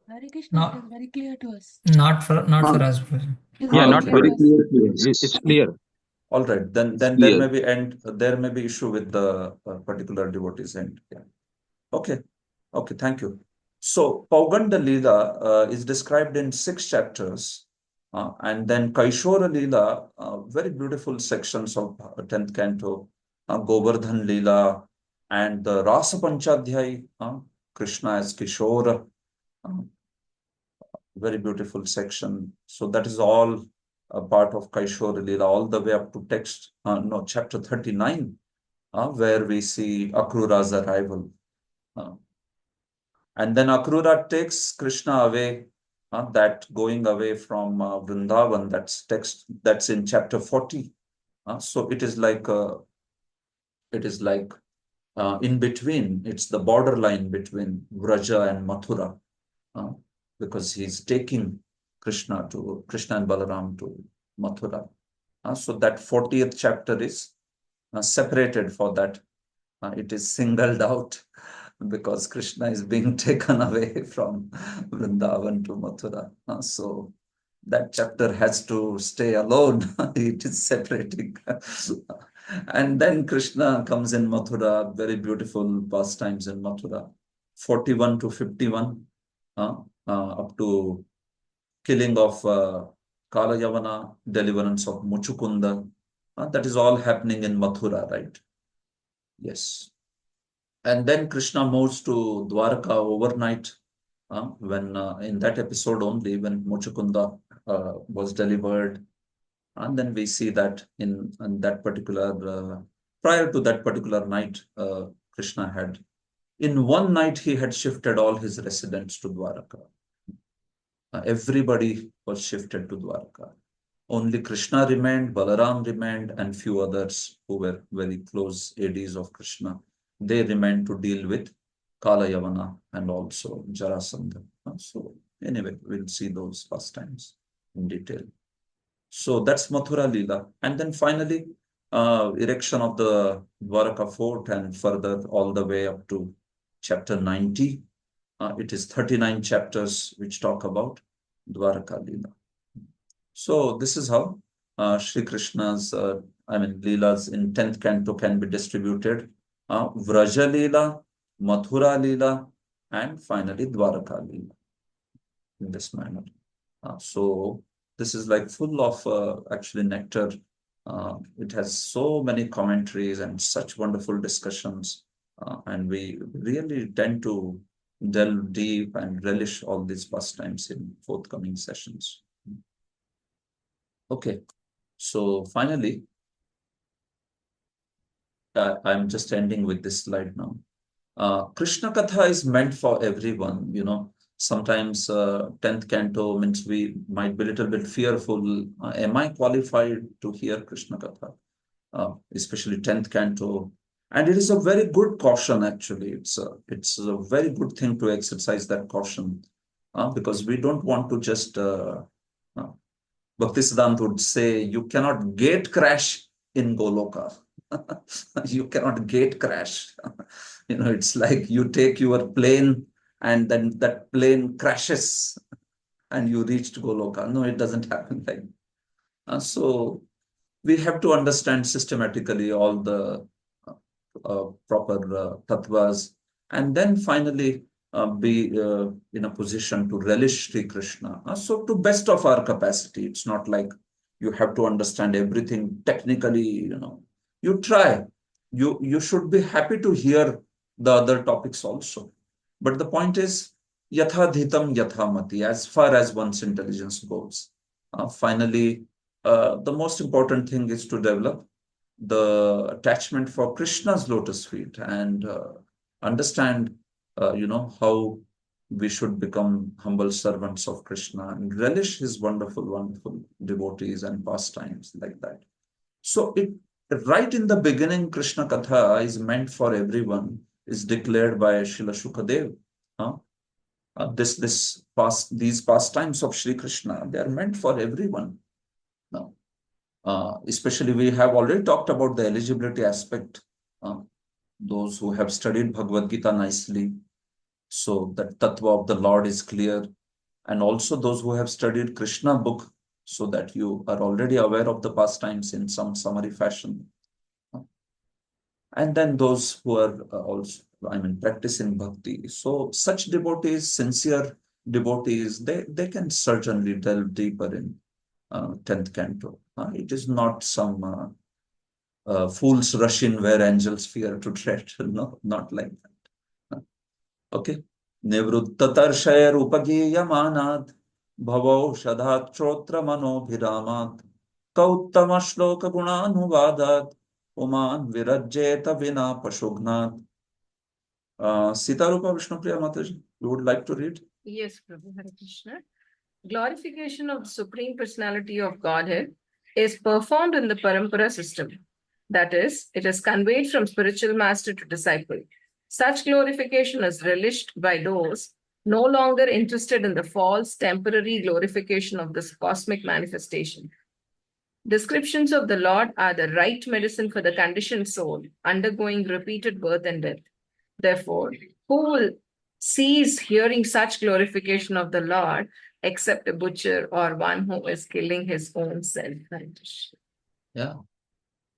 Hare Krishna, Not- it is very clear to us. Not for us. Prabhuji. It is Yeah, very not okay. clear very to us. clear. It's clear. All right, then there clear. may be there may be issue with the particular devotee's end. Yeah. Okay. Okay, thank you. So Pauganda Leela is described in 6 chapters, and then Kaishora Leela, very beautiful sections of 10th canto, Govardhan Leela, and the Rasa Panchadhyay, Krishna as Kishora, very beautiful section. So that is all a part of Kaishora Leela, all the way up to chapter 39, where we see Akrura's arrival. And then Akrura takes Krishna away, that going away from Vrindavan, that's in chapter 40. So it is like in between, it's the borderline between Vraja and Mathura, because he's taking Krishna and Balaram to Mathura. So that 40th chapter is separated for that. It is singled out because Krishna is being taken away from Vrindavan to Mathura. So that chapter has to stay alone. It is separating. And then Krishna comes in Mathura, very beautiful pastimes in Mathura. 41 to 51, up to killing of Kala Yavana, deliverance of Muchukunda. That is all happening in Mathura, right? Yes. And then Krishna moves to Dwarka overnight, when in that episode only, when Muchukunda was delivered. And then we see that in that particular, prior to that particular night, Krishna had, in one night, he had shifted all his residents to Dwarka. Everybody was shifted to Dwarka. Only Krishna remained, Balaram remained, and few others who were very close ADs of Krishna. They remained to deal with Kala Yavana and also Jarasandha. So anyway, we'll see those pastimes in detail. So that's Mathura Leela. And then finally, erection of the Dwaraka fort and further all the way up to chapter 90. It is 39 chapters which talk about Dwaraka Leela. So this is how Shri Krishna's, Leelas in 10th canto can be distributed. Vraja Leela, Mathura Leela, and finally Dwaraka Leela in this manner. So this is like full of actually nectar. It has so many commentaries and such wonderful discussions. And we really tend to delve deep and relish all these pastimes in forthcoming sessions. Okay, so finally, I'm just ending with this slide now. Krishna Katha is meant for everyone, Sometimes 10th canto means we might be a little bit fearful. Am I qualified to hear Krishna Katha? Especially 10th canto. And it is a very good caution, actually. It's a very good thing to exercise that caution, because we don't want to just, Bhaktisiddhanta would say, you cannot gate crash in Goloka. You cannot gate crash. It's like you take your plane and then that plane crashes and you reached Goloka. No, it doesn't happen like that. So we have to understand systematically all the proper tattvas, and then finally be in a position to relish Sri Krishna. So to best of our capacity, it's not like you have to understand everything technically, you try. You should be happy to hear the other topics also. But the point is, yatha dhitam yatha mati, as far as one's intelligence goes. Finally, the most important thing is to develop the attachment for Krishna's lotus feet and understand, how we should become humble servants of Krishna and relish his wonderful, wonderful devotees and pastimes like that. So right in the beginning, Krishna Katha is meant for everyone, is declared by Srila Shukadev. These pastimes of Sri Krishna, they are meant for everyone. Now, especially we have already talked about the eligibility aspect. Those who have studied Bhagavad Gita nicely, so that tattva of the Lord is clear, and also those who have studied Krishna book, so that you are already aware of the pastimes in some summary fashion. And then those who are also, practicing bhakti. So such devotees, sincere devotees, they can certainly delve deeper in 10th canto. It is not some fool's rush in where angels fear to tread. No, not like that. Okay. Nivruttatarshaya rupagiyamanat bhavo shadhat chotra manobhiramat kauttama shloka gunanuvadat uman virajeta vina pashugnat. Sitarupa Vishnupriya Mataji, you would like to read? Yes, Prabhu. Hare Krishna. Glorification of the Supreme Personality of Godhead is performed in the Parampara system. That is, it is conveyed from spiritual master to disciple. Such glorification is relished by those no longer interested in the false, temporary glorification of this cosmic manifestation. Descriptions of the Lord are the right medicine for the conditioned soul, undergoing repeated birth and death. Therefore, who will cease hearing such glorification of the Lord except a butcher or one who is killing his own self? Yeah.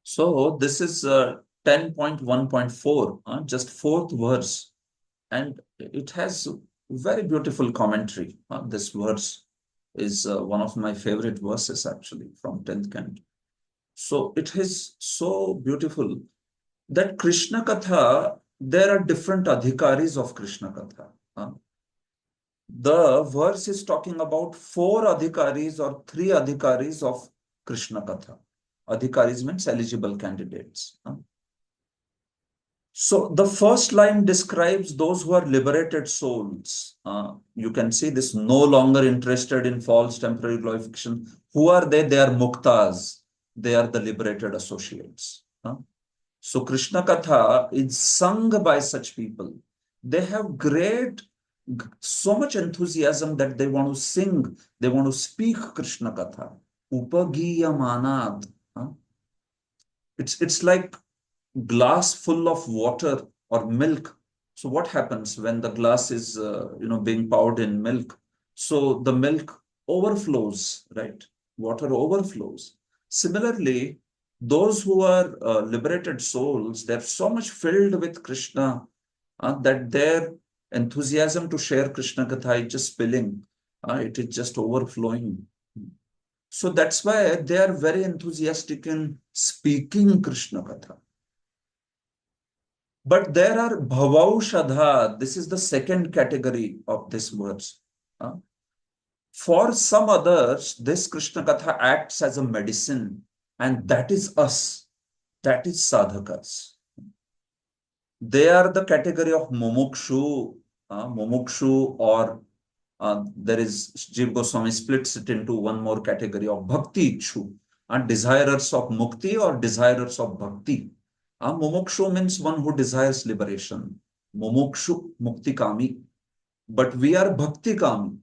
So this is 10.1.4, just fourth verse. And it has very beautiful commentary. This verse is one of my favorite verses actually from 10th canto. So it is so beautiful that Krishna Katha, there are different adhikaris of Krishna Katha. The verse is talking about 4 adhikaris or 3 adhikaris of Krishna Katha. Adhikaris means eligible candidates. So the first line describes those who are liberated souls. You can see this, no longer interested in false temporary glorification. Who are they? They are muktas. They are the liberated associates. So Krishna Katha is sung by such people. They have so much enthusiasm that they want to sing, they want to speak Krishna Katha. Upagiyamanad. It's like glass full of water or milk. So what happens when the glass is being poured in milk? So the milk overflows, right? Water overflows. Similarly, those who are liberated souls, they're so much filled with Krishna that their enthusiasm to share Krishna Katha is just spilling. It is just overflowing. So that's why they are very enthusiastic in speaking Krishna Katha. But there are bhavaushadha. This is the second category of this verse. For some others, this Krishna Katha acts as a medicine, and that is us. That is sadhakas. They are the category of mumukshu, or there is, Jiva Goswami splits it into one more category of bhakti ikshu, desirers of mukti or desirers of bhakti. Mumukshu means one who desires liberation. Mumukshu, mukti kami. But we are bhakti kami.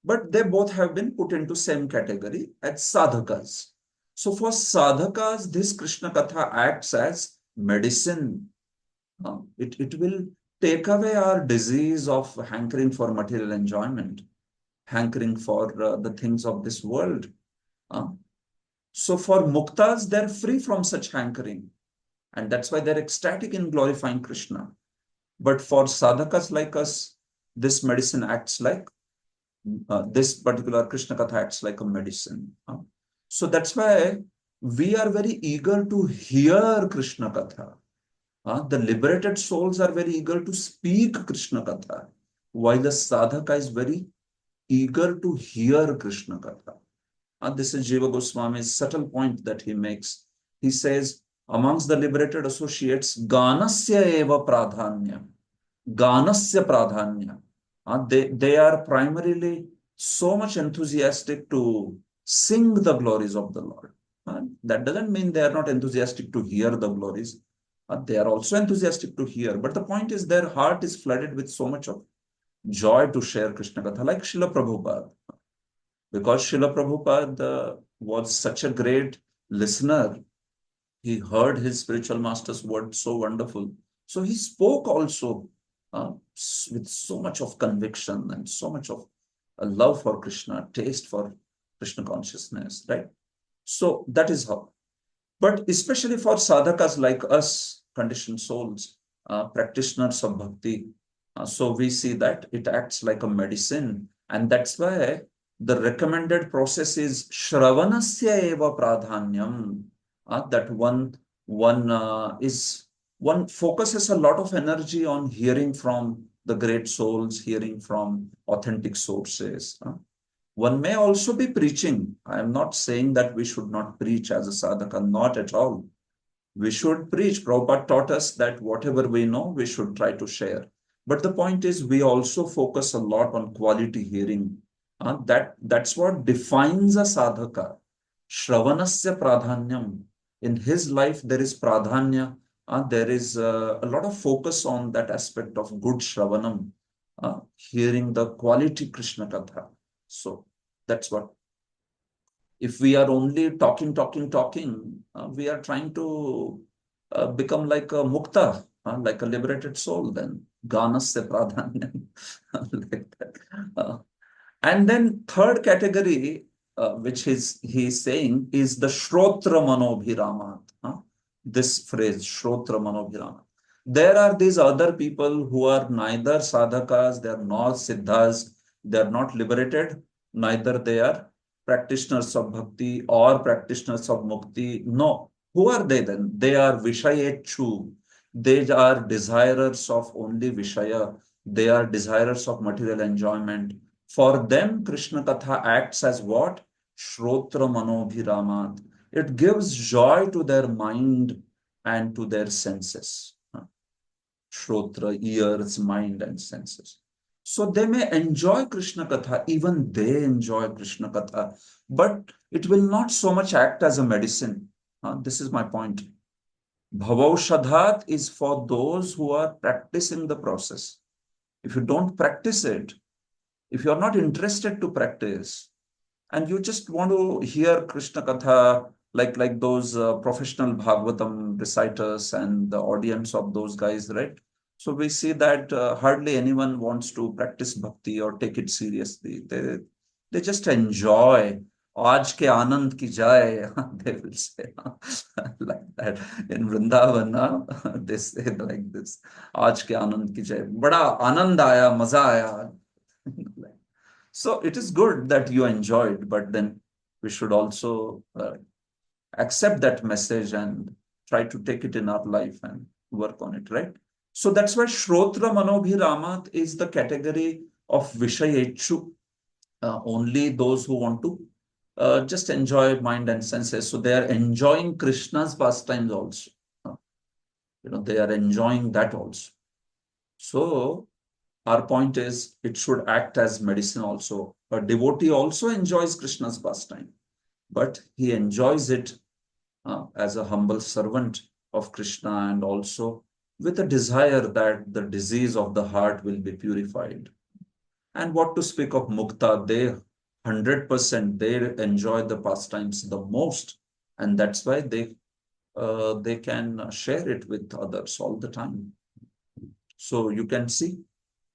But they both have been put into same category as sadhakas. So for sadhakas, this Krishna Katha acts as medicine. It will take away our disease of hankering for material enjoyment, hankering for the things of this world. So for muktas, they're free from such hankering. And that's why they're ecstatic in glorifying Krishna. But for sadhakas like us, this medicine acts like, this particular Krishna Katha acts like a medicine. So that's why we are very eager to hear Krishna Katha. The liberated souls are very eager to speak Krishna Katha, while the sadhaka is very eager to hear Krishna Katha. This is Jiva Goswami's subtle point that he makes. He says, amongst the liberated associates, Ganasya eva pradhanya. Ganasya pradhanya. They are primarily so much enthusiastic to sing the glories of the Lord. That doesn't mean they are not enthusiastic to hear the glories. They are also enthusiastic to hear. But the point is, their heart is flooded with so much of joy to share Krishna Katha, like Srila Prabhupada. Because Srila Prabhupada was such a great listener, he heard his spiritual master's word so wonderful. So he spoke also with so much of conviction and so much of a love for Krishna, taste for Krishna consciousness, right? So that is how. But especially for sadhakas like us, conditioned souls, practitioners of bhakti, so we see that it acts like a medicine. And that's why the recommended process is Shravanasya eva pradhanyam. That one focuses a lot of energy on hearing from the great souls, hearing from authentic sources. One may also be preaching. I am not saying that we should not preach as a sadhaka, not at all. We should preach. Prabhupada taught us that whatever we know, we should try to share. But the point is, we also focus a lot on quality hearing. That's what defines a sadhaka. Shravanasya pradhanyam. In his life, there is pradhanya. There is a lot of focus on that aspect of good shravanam, hearing the quality Krishna Katha. So that's what. If we are only talking, we are trying to become like a mukta, like a liberated soul, then ganasya pradhanyam, like that. And then third category, which he is saying, is the shrotra manobhiramat. This phrase, shrotra manobhiramat. There are these other people who are neither sadhakas, they are not siddhas, they are not liberated, neither they are practitioners of bhakti or practitioners of mukti. No. Who are they then? They are vishayechu. They are desirers of only vishaya. They are desirers of material enjoyment. For them, Krishna Katha acts as what? Shrotra manobhiramat. It gives joy to their mind and to their senses. Shrotra, ears, mind, and senses. So they may enjoy Krishna Katha, even they enjoy Krishna Katha, but it will not so much act as a medicine. This is my point. Bhavaushadhat is for those who are practicing the process. If you don't practice it, if you are not interested to practice, and you just want to hear Krishna Katha, like those professional Bhagavatam reciters and the audience of those guys, right? So we see that hardly anyone wants to practice bhakti or take it seriously. They just enjoy. Aaj ke anand ki jai, they will say like that. In Vrindavan, they say like this. Aaj ke anand ki jai. Bada anand aaya, maza aaya. So it is good that you enjoyed, but then we should also accept that message and try to take it in our life and work on it, right? So that's why Shrotra Manobhiramat is the category of Vishayechu, only those who want to just enjoy mind and senses. So they are enjoying Krishna's pastimes also. They are enjoying that also. So our point is, it should act as medicine also. A devotee also enjoys Krishna's pastime, but he enjoys it as a humble servant of Krishna, and also with a desire that the disease of the heart will be purified. And what to speak of mukta, they 100% they enjoy the pastimes the most, and that's why they can share it with others all the time. So you can see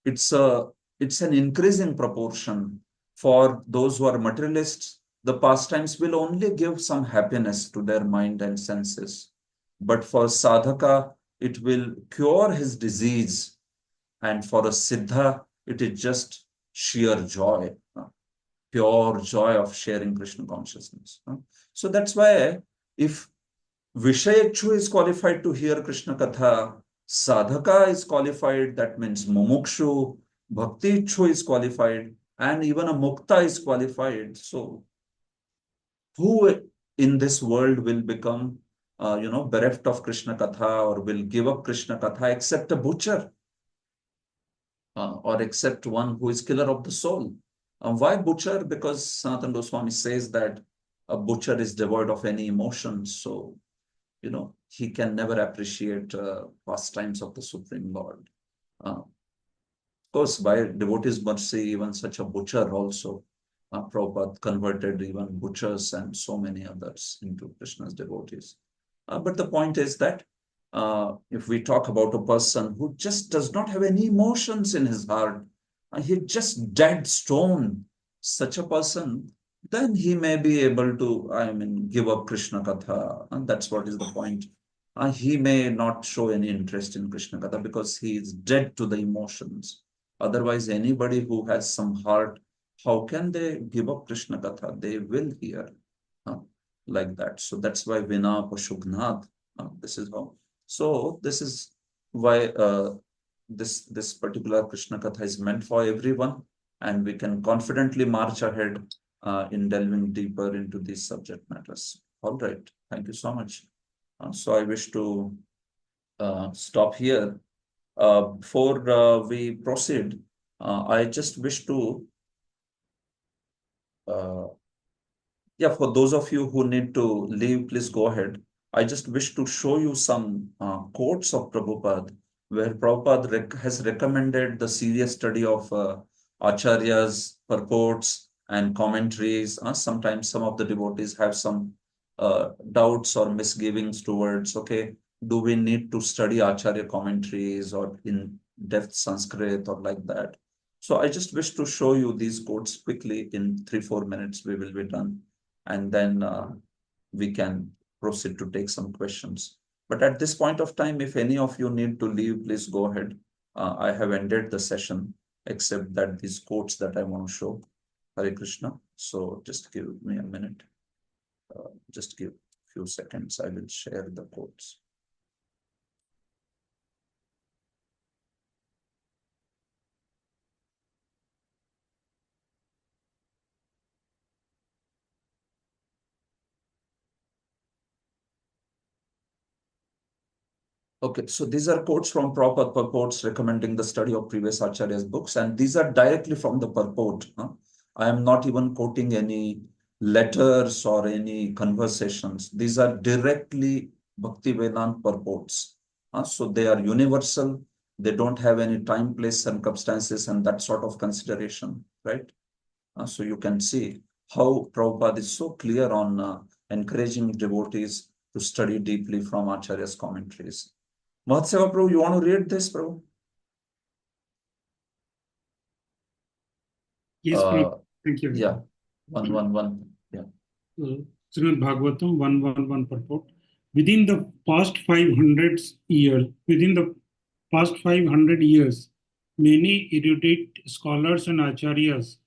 it's an increasing proportion. For those who are materialists, the pastimes will only give some happiness to their mind and senses. But for sadhaka, it will cure his disease. And for a siddha, it is just sheer joy, pure joy of sharing Krishna consciousness. So that's why if Vishayechu is qualified to hear Krishna Katha, Sadhaka is qualified, that means Mumukshu, Bhakti Ichu is qualified, and even a Mukta is qualified. So who in this world will become, bereft of Krishna Katha or will give up Krishna Katha except a butcher or except one who is killer of the soul? Why butcher? Because Sanatana Goswami says that a butcher is devoid of any emotions. So he can never appreciate pastimes of the Supreme Lord. Of course, by devotees' mercy, even such a butcher also, Prabhupada converted even butchers and so many others into Krishna's devotees. But the point is that if we talk about a person who just does not have any emotions in his heart, he's just dead stone, such a person, then he may be able to, give up Krishna Katha. And that's what is the point. He may not show any interest in Krishna Katha because he is dead to the emotions. Otherwise, anybody who has some heart, how can they give up Krishna Katha? They will hear like that. So that's why Vina Pashugnad. This is how. So this is why this particular Krishna Katha is meant for everyone, and we can confidently march ahead in delving deeper into these subject matters. All right, thank you so much. So I wish to stop here. Before we proceed, I just wish to, for those of you who need to leave, please go ahead. I just wish to show you some quotes of Prabhupada, where Prabhupada has recommended the serious study of Acharya's purports and commentaries. Sometimes some of the devotees have some doubts or misgivings towards, okay, do we need to study Acharya commentaries or in-depth Sanskrit or like that? So I just wish to show you these quotes quickly. In 3-4 minutes, we will be done. And then we can proceed to take some questions. But at this point of time, if any of you need to leave, please go ahead. I have ended the session, except that these quotes that I want to show. Hare Krishna. So just give me a minute. Just give a few seconds. I will share the quotes. Okay, so these are quotes from Prabhupada purports recommending the study of previous Acharya's books, and these are directly from the purport. I am not even quoting any letters or any conversations. These are directly Bhaktivedanta purports. So they are universal. They don't have any time, place, circumstances, and that sort of consideration, right? So you can see how Prabhupada is so clear on encouraging devotees to study deeply from Acharya's commentaries. Mahatseva Prabhu, you want to read this, Prabhu? Yes, Prabhu. Thank you. Yeah, 111. Yeah. Srimad Bhagavatam 111 purport. Within the past 500 years, many erudite scholars and acharyas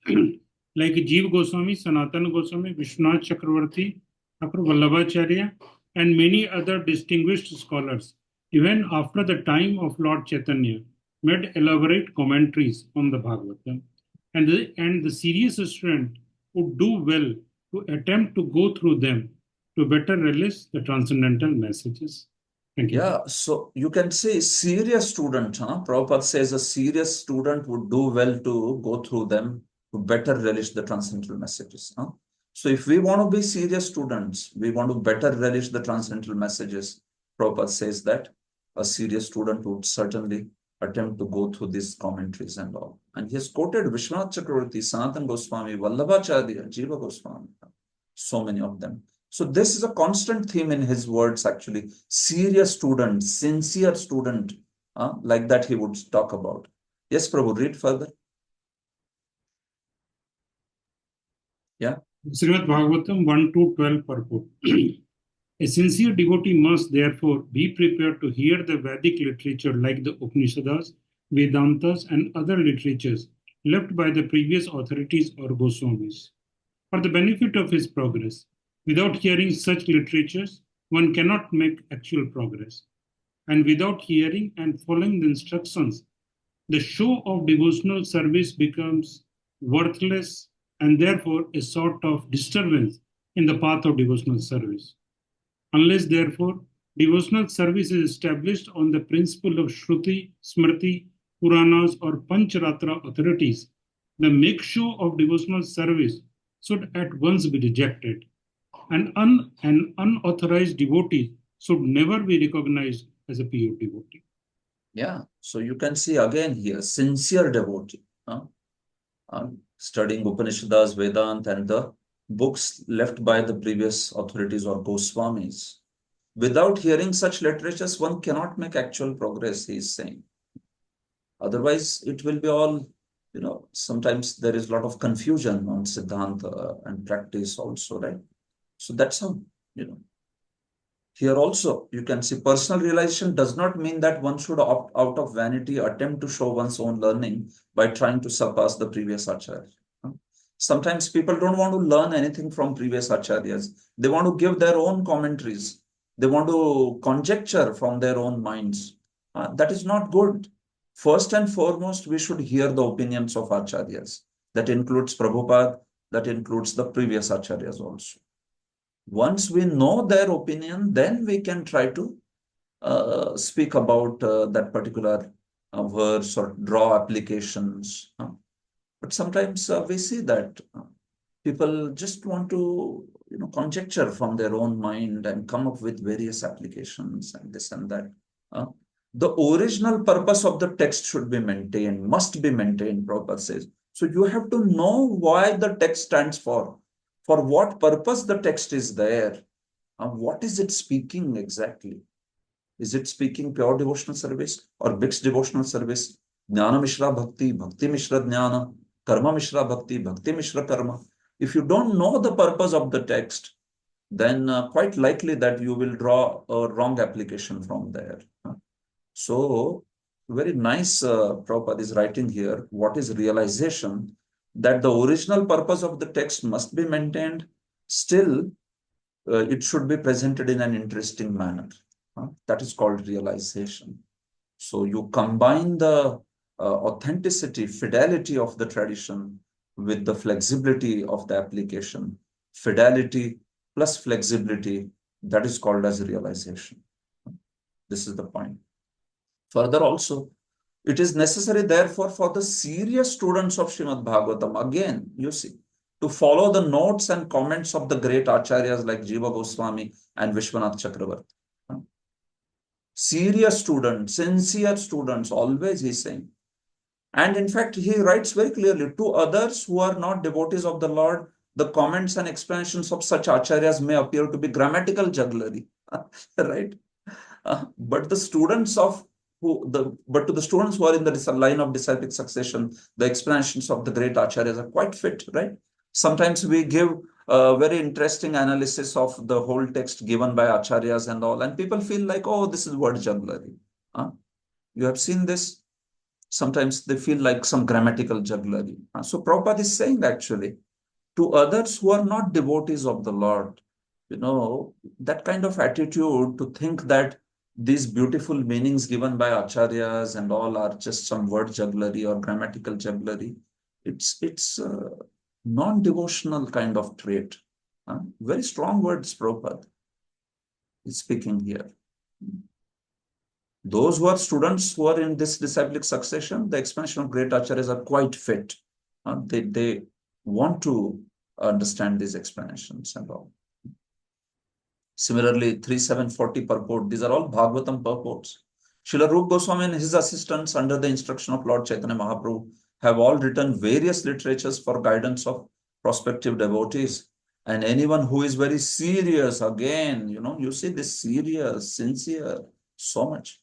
like Jeev Goswami, Sanatana Goswami, Vishwanath Chakravarti, Dr. Vallabhacharya, and many other distinguished scholars, even after the time of Lord Chaitanya, made elaborate commentaries on the Bhagavatam. And the serious student would do well to attempt to go through them to better relish the transcendental messages. Thank you. Yeah, so you can say serious student, Prabhupada says a serious student would do well to go through them to better relish the transcendental messages. So if we want to be serious students, we want to better relish the transcendental messages, Prabhupada says that a serious student would certainly attempt to go through these commentaries and all. And he has quoted Vishwanath Chakravarti, Sanatana Goswami, Vallabhacharya, Jiva Goswami, so many of them. So this is a constant theme in his words, actually. Serious student, sincere student, like that he would talk about. Yes, Prabhu, read further. Yeah. Srimad Bhagavatam 1 to 12 purport. A sincere devotee must therefore be prepared to hear the Vedic literature like the Upanishads, Vedantas, and other literatures left by the previous authorities or Goswamis for the benefit of his progress. Without hearing such literatures, one cannot make actual progress. And without hearing and following the instructions, the show of devotional service becomes worthless and therefore a sort of disturbance in the path of devotional service. Unless, therefore, devotional service is established on the principle of Shruti, Smriti, Puranas, or Pancharatra authorities, the make show of devotional service should at once be rejected. An unauthorized devotee should never be recognized as a pure devotee. Yeah, so you can see again here, sincere devotee, studying Upanishads, Vedanta, and the books left by the previous authorities or Goswamis. Without hearing such literatures, one cannot make actual progress, he is saying. Otherwise, it will be all, sometimes there is a lot of confusion on Siddhanta and practice also, right? So that's how, Here also, you can see personal realization does not mean that one should opt out of vanity, attempt to show one's own learning by trying to surpass the previous acharya. Sometimes people don't want to learn anything from previous acharyas. They want to give their own commentaries. They want to conjecture from their own minds. That is not good. First and foremost, we should hear the opinions of acharyas. That includes Prabhupada, that includes the previous acharyas also. Once we know their opinion, then we can try to speak about that particular verse or draw applications. But sometimes we see that people just want to conjecture from their own mind and come up with various applications and this and that. The original purpose of the text should be maintained, must be maintained, Prabhupada says. So you have to know why the text stands for what purpose the text is there. What is it speaking exactly? Is it speaking pure devotional service or mixed devotional service? Jnana Mishra Bhakti, Bhakti Mishra Jnana, Karma Mishra Bhakti, Bhakti Mishra Karma. If you don't know the purpose of the text, then quite likely that you will draw a wrong application from there. So, very nice, Prabhupada is writing here, what is realization? That the original purpose of the text must be maintained, still it should be presented in an interesting manner. That is called realization. So you combine the authenticity, fidelity of the tradition with the flexibility of the application. Fidelity plus flexibility, that is called as realization. This is the point. Further also, it is necessary, therefore, for the serious students of Srimad Bhagavatam, again, you see, to follow the notes and comments of the great acharyas like Jiva Goswami and Vishwanath Chakravarti. Serious students, sincere students, always he's saying. And in fact, he writes very clearly, to others who are not devotees of the Lord, the comments and explanations of such acharyas may appear to be grammatical jugglery, right? But to the students who are in the line of disciplic succession, the explanations of the great acharyas are quite fit, right? Sometimes we give a very interesting analysis of the whole text given by acharyas and all, and people feel like, oh, this is word jugglery. You have seen this? Sometimes they feel like some grammatical jugglery. So Prabhupada is saying actually, to others who are not devotees of the Lord, that kind of attitude to think that these beautiful meanings given by acharyas and all are just some word jugglery or grammatical jugglery. It's a non-devotional kind of trait. Very strong words, Prabhupada is speaking here. Those who are students who are in this disciplic succession, the expansion of great acharyas are quite fit. They want to understand these explanations and all. Similarly, 3740 purport, these are all Bhagavatam purports. Srila Rupa Goswami and his assistants under the instruction of Lord Chaitanya Mahaprabhu have all written various literatures for guidance of prospective devotees. And anyone who is very serious, again, you see this serious, sincere, so much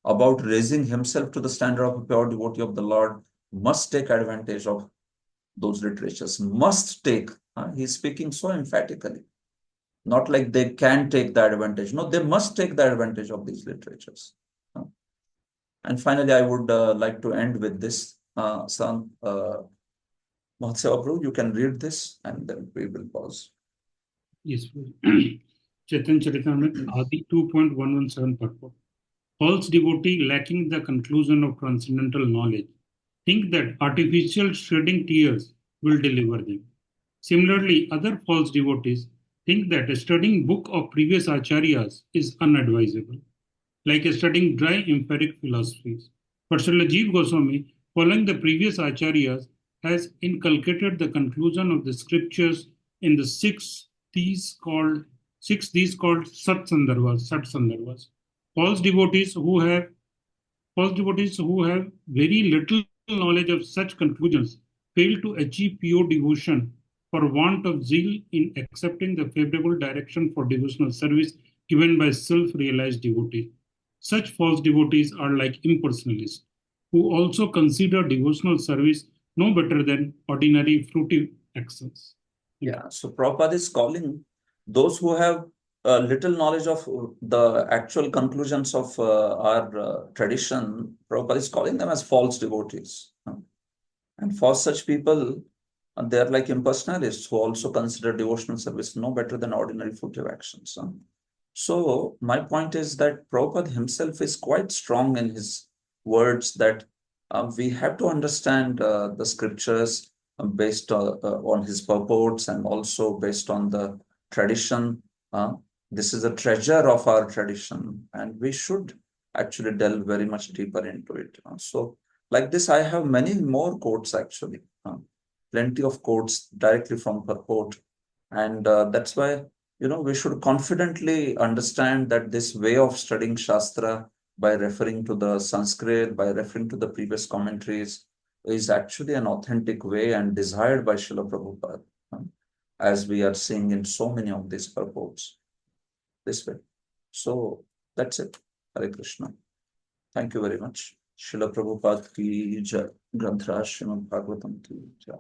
about raising himself to the standard of a pure devotee of the Lord must take advantage of those literatures, must take. He's speaking so emphatically. Not like they can take the advantage. No, they must take the advantage of these literatures. And finally, I would like to end with this. Mahatseva Prabhu, you can read this and then we will pause. Yes, Chaitanya Charitamrita, Adi 2.117 purport. False devotee lacking the conclusion of transcendental knowledge think that artificial shedding tears will deliver them. Similarly, other false devotees think that studying book of previous acharyas is unadvisable, like studying dry empiric philosophies. But Srila Jiva Goswami, following the previous acharyas, has inculcated the conclusion of the scriptures in the six these called Sat Sandarbhas. False devotees who have very little knowledge of such conclusions fail to achieve pure devotion for want of zeal in accepting the favorable direction for devotional service given by self-realized devotees. Such false devotees are like impersonalists, who also consider devotional service no better than ordinary fruitive actions. Yeah, so Prabhupada is calling those who have little knowledge of the actual conclusions of our tradition. Prabhupada is calling them as false devotees. And for such people, they are like impersonalists who also consider devotional service no better than ordinary fruitive actions. So my point is that Prabhupada himself is quite strong in his words that we have to understand the scriptures based on his purports and also based on the tradition. This is a treasure of our tradition and we should actually delve very much deeper into it. So like this, I have many more quotes actually, plenty of quotes directly from purport. And that's why, we should confidently understand that this way of studying Shastra by referring to the Sanskrit, by referring to the previous commentaries, is actually an authentic way and desired by Srila Prabhupada, as we are seeing in so many of these purports this way. So that's it. Hare Krishna. Thank you very much. Srila Prabhupada ki jai. Granth Raj Srimad Bhagavatam ki jai.